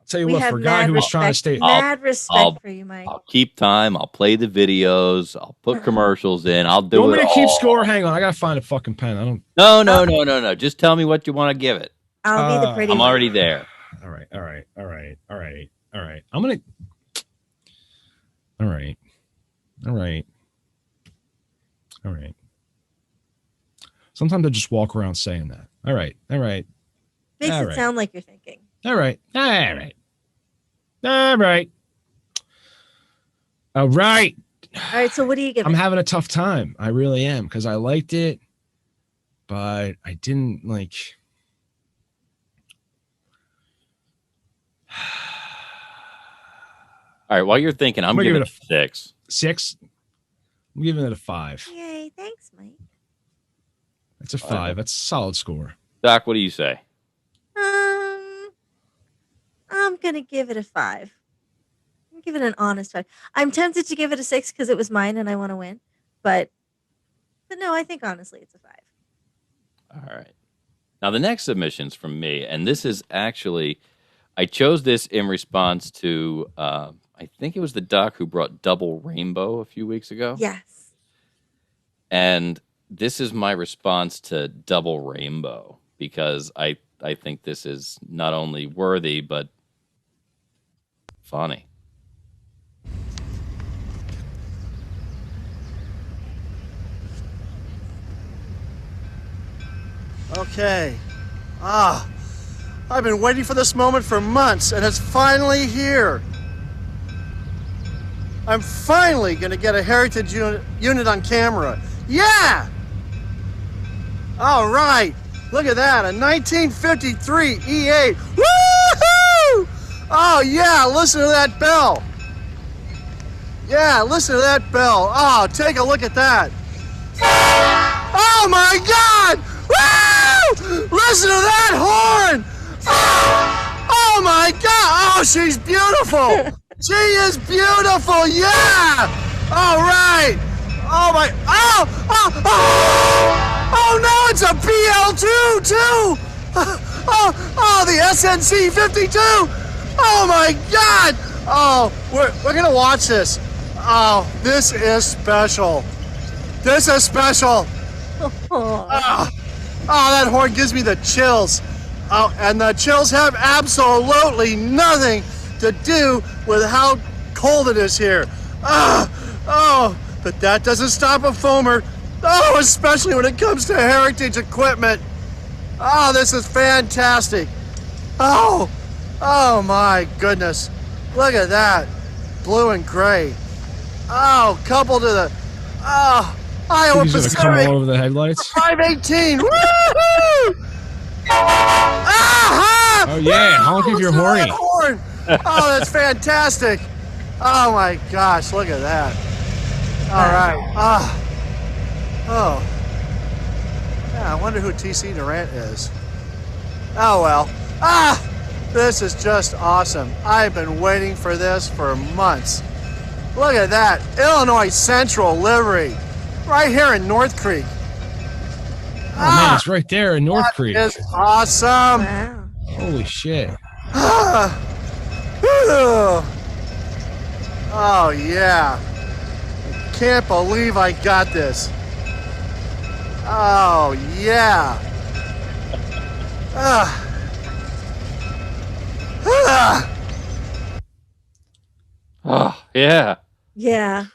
tell you We what, have for a guy who was trying to stay. mad respect for you, Mike. I'll keep time. I'll play the videos. I'll put commercials in. I'll do You want it me to all. keep score? Hang on, I gotta find a fucking pen. I don't. No. Just tell me what you want to give it. I'll be the pretty I'm one. already there. All right. I'm gonna. All right. Sometimes I just walk around saying that. All right. Makes it sound like you're thinking. All right. All right. So what do you give I'm it? having a tough time. I really am, because I liked it, but I didn't like. All right. While you're thinking, I'm giving it a 6. 6. I'm giving it a 5. Yay! Thanks, Mike. It's a 5. That's a solid score. Doc, what do you say? I'm gonna give it a 5. I'm give it an honest 5. I'm tempted to give it a 6 because it was mine and I want to win, but no, I think honestly it's a 5. All right. Now the next submission's from me, and this is actually, I chose this in response to, I think it was the doc who brought Double Rainbow a few weeks ago. Yes. And this is my response to Double Rainbow, because I think this is not only worthy, but funny. Okay. I've been waiting for this moment for months, and it's finally here. I'm finally going to get a heritage unit on camera. Yeah! All right. Look at that, a 1953 E8. Woo-hoo! Oh, yeah, listen to that bell. Yeah, listen to that bell. Oh, take a look at that. Oh, my God! Woo! Listen to that horn! Oh my God! Oh, she's beautiful! She is beautiful! Yeah! All right! Oh my! Oh no! It's a BL2 too! Oh, the SNC 52! Oh my God! Oh, we're gonna watch this. Oh, this is special. This is special. Oh, that horn gives me the chills. Oh, and the chills have absolutely nothing to do with how cold it is here. But that doesn't stop a foamer. Oh, especially when it comes to heritage equipment. Oh, this is fantastic. Oh my goodness. Look at that. Blue and gray. Oh, coupled to the, Iowa These are Pacific. come all over the headlights. 518. Woohoo! Aha! Oh yeah, honk if you're horny. Horn. Oh, that's fantastic. Oh my gosh, look at that. All right. Oh. Yeah, I wonder who TC Durant is. Oh well. This is just awesome. I've been waiting for this for months. Look at that. Illinois Central livery. Right here in North Creek. Oh man, it's right there in North Creek. It's awesome. Wow. Holy shit. Oh yeah. Can't believe I got this. Oh yeah. Oh, yeah. Yeah.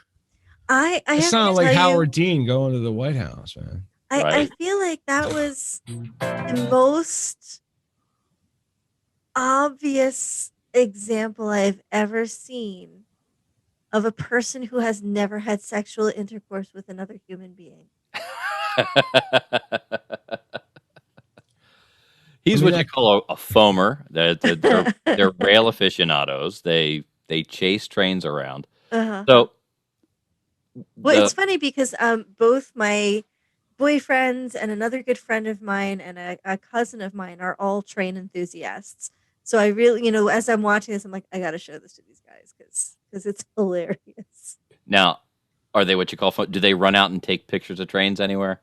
I It have sounded to like tell Howard Dean going to the White House, man. I feel like that was the most obvious example I've ever seen of a person who has never had sexual intercourse with another human being. He's what you call a foamer. They're rail aficionados. They chase trains around. Uh-huh. So, Well, it's funny because both my boyfriends and another good friend of mine and a cousin of mine are all train enthusiasts. So I really, as I'm watching this, I'm like, I got to show this to these guys because it's hilarious. Now, are they what you call? Do they run out and take pictures of trains anywhere?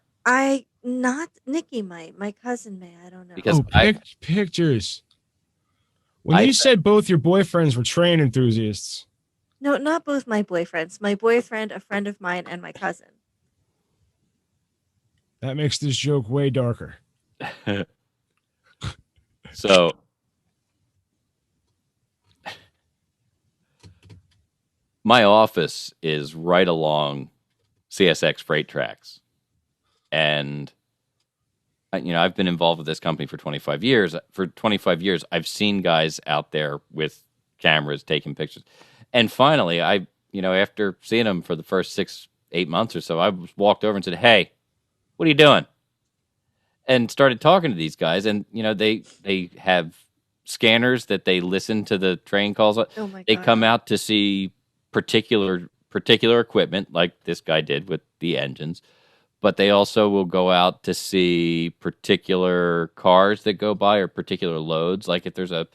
Not Nikki might. My cousin may. I don't know. Because pictures. When you said both your boyfriends were train enthusiasts. No, not both my boyfriends. My boyfriend, a friend of mine, and my cousin. That makes this joke way darker. So, my office is right along CSX freight tracks. And, I've been involved with this company for 25 years. For 25 years, I've seen guys out there with cameras taking pictures. And finally, after seeing them for the first 6-8 months or so, I walked over and said, "Hey, what are you doing?" And started talking to these guys. And, they have scanners that they listen to the train calls. Oh my They God. come out to see particular equipment, like this guy did with the engines. But they also will go out to see particular cars that go by or particular loads. Like if there's a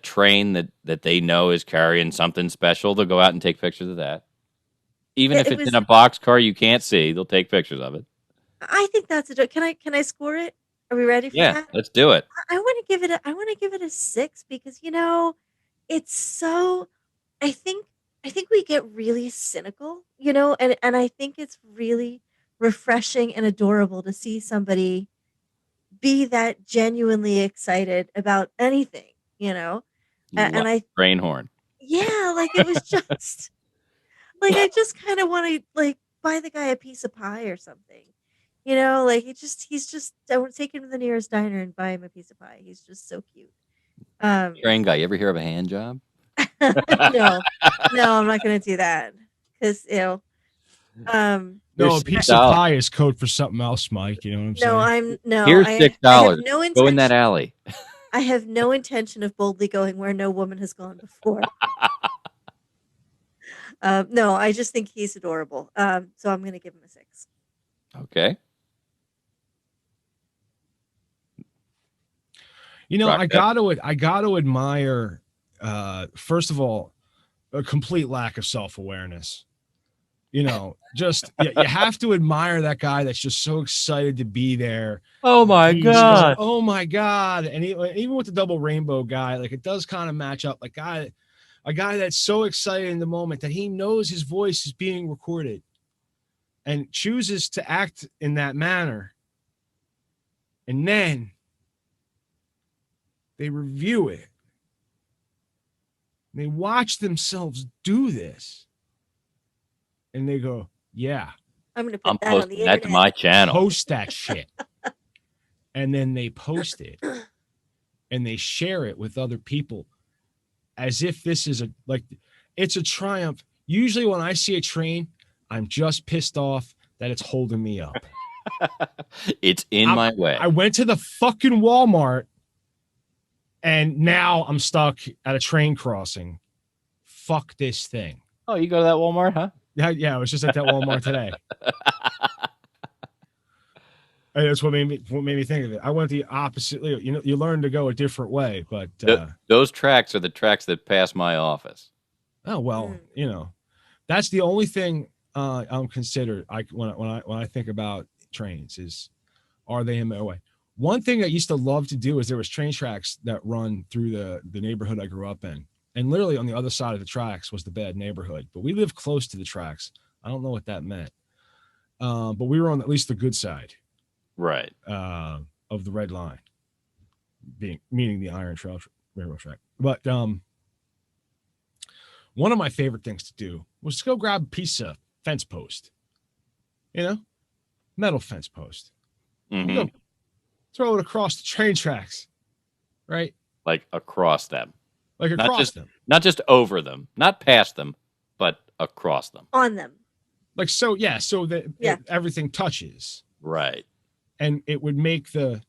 train that they know is carrying something special, they'll go out and take pictures of that. Even if it's in a box car you can't see, they'll take pictures of it. I think that's a. Can I score it? Are we ready for that? Yeah, let's do it. I want to give it a 6 because it's so. I think we get really cynical, and I think it's really refreshing and adorable to see somebody be that genuinely excited about anything, and Brain horn. Yeah, like it was just like I just kind of want to like buy the guy a piece of pie or something. Like he's just I want to take him to the nearest diner and buy him a piece of pie. He's just so cute. Train guy, you ever hear of a hand job? No, I'm not going to do that because no, a piece of pie is code for something else, Mike. You know what I'm saying? Here's $6. Go in that alley. I have no intention of boldly going where no woman has gone before. No, I just think he's adorable. So I'm going to give him a 6. Okay. I got to admire. First of all, a complete lack of self-awareness. Just you have to admire that guy that's just so excited to be there. Oh my God! Oh my God! And even with the double rainbow guy, like it does kind of match up. Like a guy that's so excited in the moment that he knows his voice is being recorded, and chooses to act in that manner, and then they review it. They watch themselves do this, and they go, "Yeah, I'm going to put that on the internet. To my channel. Post that shit." And then they post it, and they share it with other people, as if this is it's a triumph. Usually, when I see a train, I'm just pissed off that it's holding me up. It's in my way. I went to the fucking Walmart. And now I'm stuck at a train crossing. Fuck this thing. Oh, you go to that Walmart, huh? Yeah, I was just at that Walmart today. And that's what made me think of it. I went the opposite. You learn to go a different way, but those tracks are the tracks that pass my office. Oh well, that's the only thing I'm considered. When I think about trains is, are they in my way? One thing I used to love to do is there was train tracks that run through the neighborhood I grew up in. And literally on the other side of the tracks was the bad neighborhood. But we lived close to the tracks. I don't know what that meant. But we were on at least the good side. Right. Of the red line. Meaning the Iron Trail Railroad track. But one of my favorite things to do was to go grab a piece of fence post. Metal fence post. Mm-hmm. Throw it across the train tracks, right? Like across them. Like across them. Not just over them, not past them, but across them. On them. Like so that everything touches. Right. And it would make the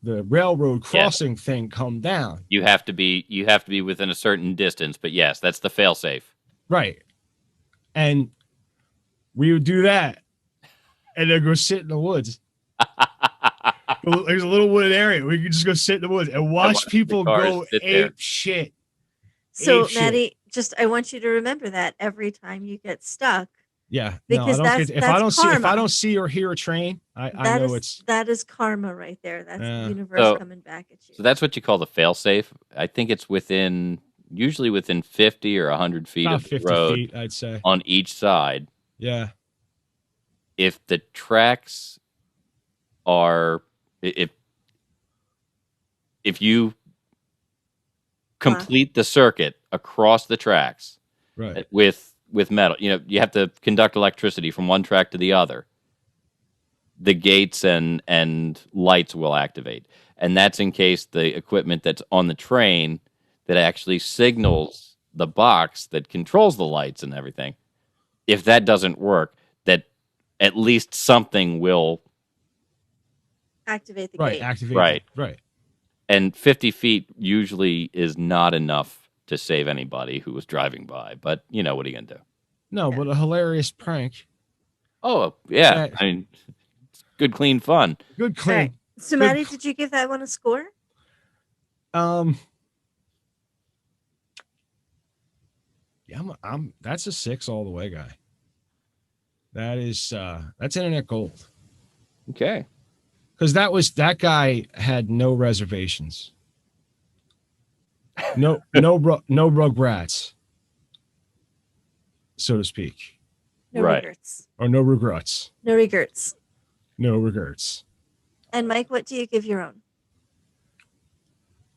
railroad crossing thing come down. You have to be within a certain distance, but yes, that's the fail-safe. Right. And we would do that, and then go sit in the woods. There's a little wooded area. We could just go sit in the woods and watch people go ape shit. So, Maddie, I want you to remember that every time you get stuck. Yeah, because no, I don't that's get, if I don't karma. see or hear a train, I know that is karma right there. That's the universe coming back at you. So that's what you call the failsafe. I think it's usually within 50 or 100 feet About of the 50 road, feet, I'd say, on each side. Yeah. If the tracks are if you complete the circuit across the tracks, right, with metal, you have to conduct electricity from one track to the other. The gates and lights will activate, and that's in case the equipment that's on the train that actually signals the box that controls the lights and everything. If that doesn't work, that at least something will activate the gate. Right. And 50 feet usually is not enough to save anybody who was driving by. But, what are you going to do? No, but a hilarious prank. Oh, yeah. I mean, it's good, clean fun. Good, clean. Right. So, Maddie, did you give that one a score? Yeah, that's a 6 all the way, guy. That's internet gold. Okay. Because that guy had no reservations. No rugrats, so to speak. No regrets. Or no regrets. No regrets. No regrets. And Mike, what do you give your own?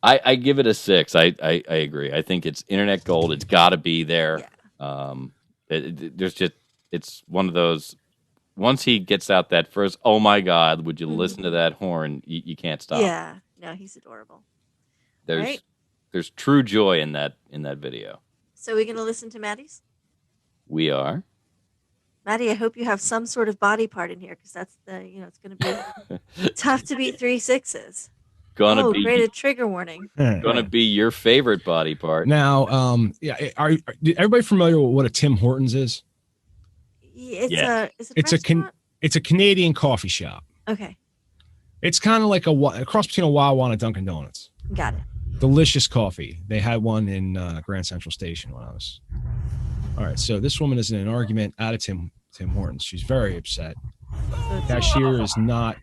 I give it a 6. I agree. I think it's internet gold. It's got to be there. Yeah. It's one of those. Once he gets out that first, oh my God, would you listen to that horn? You can't stop. Yeah, no, he's adorable. There's true joy in that video. So we're gonna listen to Maddie's? We are. Maddie, I hope you have some sort of body part in here because that's it's gonna be tough to beat 3 6s. Great, a trigger warning. Gonna be your favorite body part. Now, yeah, are everybody familiar with what a Tim Hortons is? It's a Canadian coffee shop. Okay. It's kind of like a cross between a Wawa and a Dunkin' Donuts. Got it. Delicious coffee. They had one in Grand Central Station when I was. All right, so this woman is in an argument out of Tim Hortons. She's very upset. Cashier is not.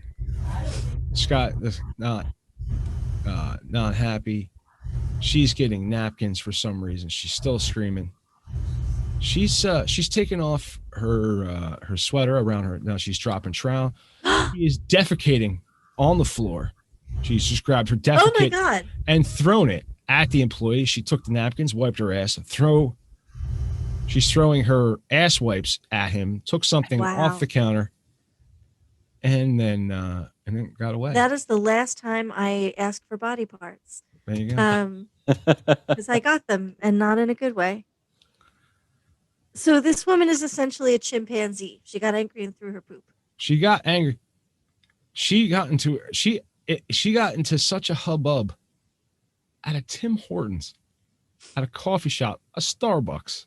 Scott is not happy. She's getting napkins for some reason. She's still screaming. She's taking off her sweater around her. Now she's dropping trowel. She is defecating on the floor. She's just grabbed her defecate and thrown it at the employee. She took the napkins, wiped her ass, she's throwing her ass wipes at him, took something off the counter, and then got away. That is the last time I asked for body parts. There you go. Because I got them and not in a good way. So this woman is essentially a chimpanzee. She got angry and threw her poop. She got angry. She got into such a hubbub at a Tim Hortons, at a coffee shop, a Starbucks.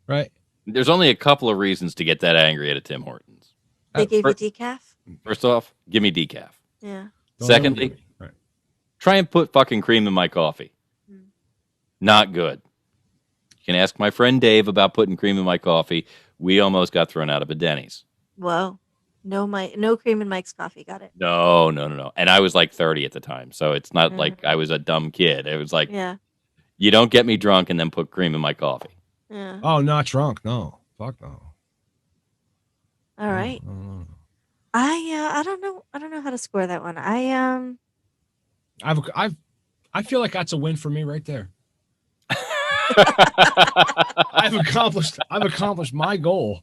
Right? There's only a couple of reasons to get that angry at a Tim Hortons. They gave you decaf? First off, give me decaf. Yeah. Secondly, try and put fucking cream in my coffee. Not good. You can ask my friend Dave about putting cream in my coffee. We almost got thrown out of a Denny's. Whoa. No cream in Mike's coffee. Got it. No. And I was like 30 at the time. So it's not like I was a dumb kid. It was like, you don't get me drunk and then put cream in my coffee. Yeah. Oh, not drunk. No. Fuck no. All right. I don't know how to score that one. I feel like that's a win for me right there. I've accomplished my goal.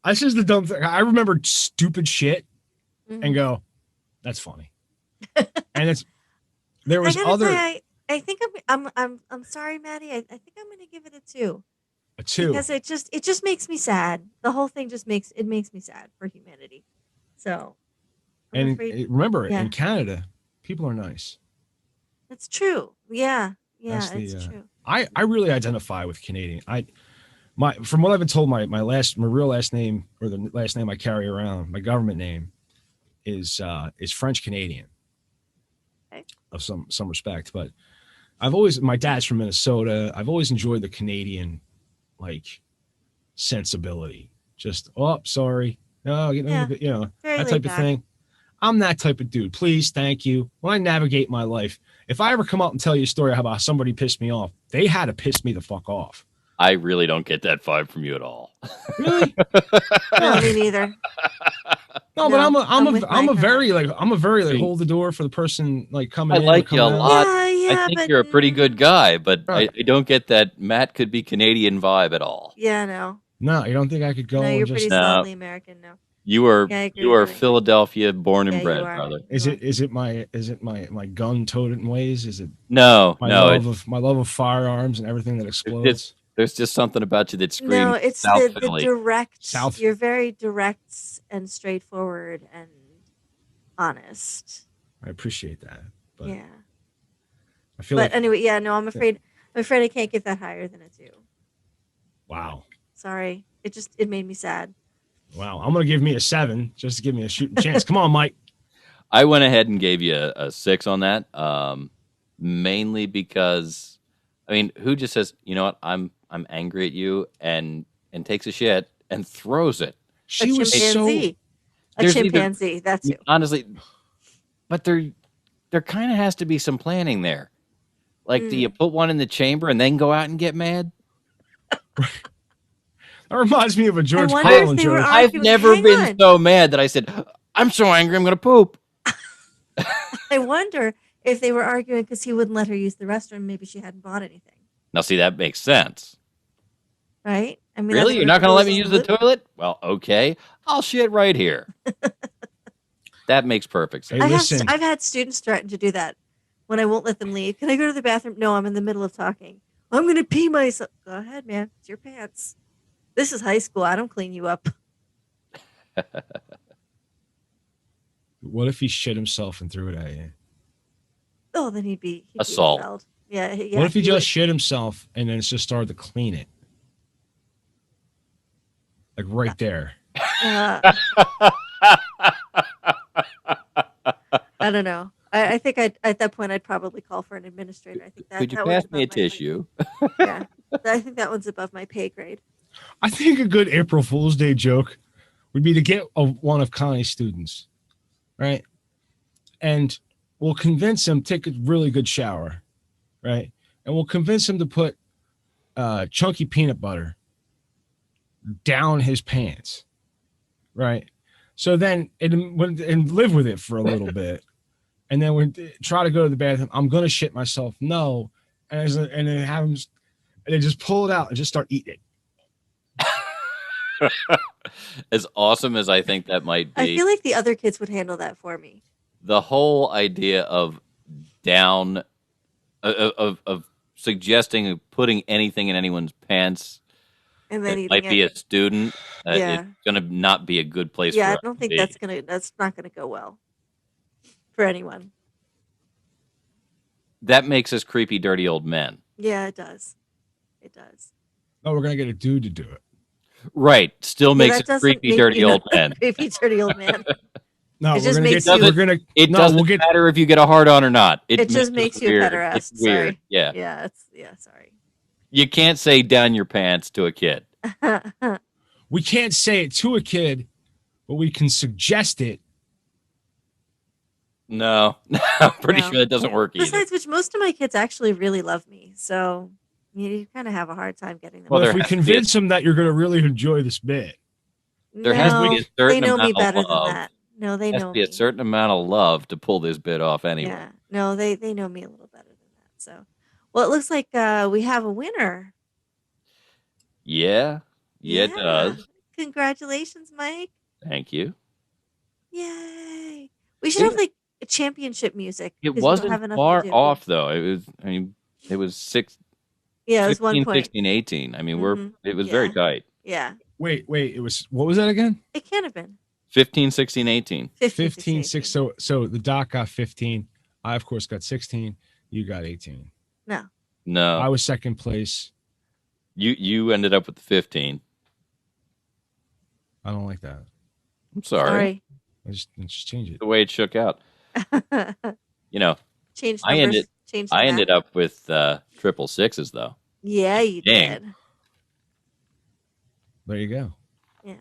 This is the dumb thing. I remember stupid shit and go, that's funny. And there was other. Say, I think I'm sorry, Maddie. I think I'm going to give it a 2. A 2 because it just makes me sad. The whole thing makes me sad for humanity. So, remember, in Canada, people are nice. That's true. Yeah, it's true. I really identify with Canadian. From what I've been told, my real last name, or the last name I carry around, my government name is French Canadian. Okay. Of some respect, but my dad's from Minnesota. I've always enjoyed the Canadian like sensibility. Just sorry, no, Yeah. Very that laid type back. of thing. I'm that type of dude. Please, thank you. When I navigate my life, if I ever come out and tell you a story about somebody pissed me off, they had to piss me the fuck off. I really don't get that vibe from you at all. Really? No, me neither. No, but I'm a very See, hold the door for the person like coming I in. like you a coming out. lot. Yeah, I think but you're a pretty good guy, but Right. I don't get that Matt could be Canadian vibe at all. Yeah, no. No, you don't think I could go No, and you're just pretty solidly American. No. You are Yeah, I agree you with are you. Philadelphia born and Yeah, you bred, are. brother. Is it my gun toting ways? Is it No, my no, love of firearms and everything that explodes? there's just something about you that screams No, it's South the Philly. direct. South. You're very direct and straightforward and honest. I appreciate that, but Yeah. I feel But like anyway, yeah, no, I'm afraid I can't get that higher than a 2. wow. Sorry. It made me sad. Wow, I'm gonna give me a 7 just to give me a shooting chance. Come on, Mike. I went ahead and gave you a 6 on that, mainly because, I mean, who just says, you know what, I'm angry at you and takes a shit and throws it? She a was chimpanzee. A There's either- chimpanzee. That's it. Honestly, but there kind of has to be some planning there. Like, do you put one in the chamber and then go out and get mad? That reminds me of a George wonder if Carlin they were joke. I've arguing- never hang been on. so mad that I said, I'm so angry, I'm going to poop. I wonder if they were arguing because he wouldn't let her use the restroom. Maybe she hadn't bought anything. Now, see, that makes sense. Right? I mean, Really? that's You're what not going to let it me was. use the toilet? Well, okay. I'll shit right here. That makes perfect sense. Hey, listen. I've had students threaten to do that when I won't let them leave. Can I go to the bathroom? No, I'm in the middle of talking. I'm going to pee myself. Go ahead, man. It's your pants. This is high school. I don't clean you up. What if he shit himself and threw it at you? Oh, then he'd be Assault. expelled. Yeah. What if he would. just shit himself and then just started to clean it? Like right there. I don't know. I think at that point I'd probably call for an administrator. I think that. Could you that one's pass me a above my pay- tissue? Yeah, I think that one's above my pay grade. I think a good April Fool's Day joke would be to get one of Connie's students, right? And we'll convince him take a really good shower, right? And we'll convince him to put chunky peanut butter down his pants, right? So then and live with it for a little bit, and then we try to go to the bathroom. I'm gonna shit myself. No, and then have him, and then just pull it out and just start eating it. As awesome as I think that might be, I feel like the other kids would handle that for me. the whole idea of of suggesting putting anything in anyone's pants And then that eating might be it. a student, Yeah. it's going to not be a good place Yeah, for I us don't to think be. that's not gonna go well for anyone. That makes us creepy, dirty old men. Yeah, it does. It does. No, we're gonna get a dude to do it. Right. Still Yeah, makes that us doesn't creepy, make dirty you old a men. Creepy, dirty old man. No, It just makes we're you- gonna. It no, doesn't we'll get. matter if you get a hard on or not. It just makes you a weird. pederast. It's weird. Sorry. Yeah. Sorry. You can't say down your pants to a kid. We can't say it to a kid, but we can suggest it. No. I'm pretty No. sure that doesn't work either. Besides which, most of my kids actually really love me, so you kind of have a hard time getting them. Well, But there if we has to be convince them that you're gonna really enjoy this bit, there has to be a certain they know me amount of better love. than that. No, they There has know to be me. a certain amount of love to pull this bit off anyway. Yeah, no, they know me a little better than that. So, well, it looks like we have a winner. Yeah. Yeah, it does. Congratulations, Mike! Thank you. Yay! We should have like a championship music. It 'cause we don't wasn't have enough to far do. off though. it was 6 Yeah, it was 1 15, point. 16, 18. I mean, Mhm. it was very Yeah. tight. Yeah, wait, it was what was that again? it can have been 15, 16, 18. 15, 6. So the doc got 15. I of course got 16. You got 18. No, No. I was second place. You ended up with the 15. I don't like that. I'm sorry. Let's just change it. The way it shook out. You know, Change I numbers. Change the ended math. up with triple sixes though. Yeah, you Dang. did. There you go. Yeah.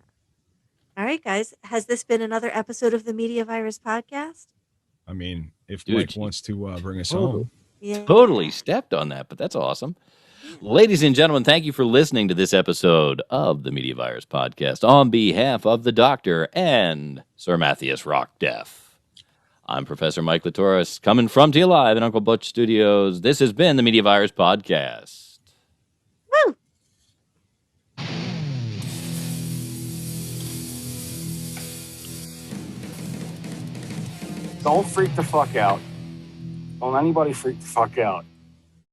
All right, guys. Has this been another episode of the Media Virus Podcast? I mean, if Dude, Mike wants to bring us home. Yeah. Totally stepped on that, but that's awesome. Ladies and gentlemen, thank you for listening to this episode of the Media Virus Podcast on behalf of the Doctor and Sir Matthias Rockdeath. I'm Professor Mike Latoris, coming from to you live in Uncle Butch Studios. This has been the Media Virus Podcast. Woo! Don't freak the fuck out. Don't anybody freak the fuck out.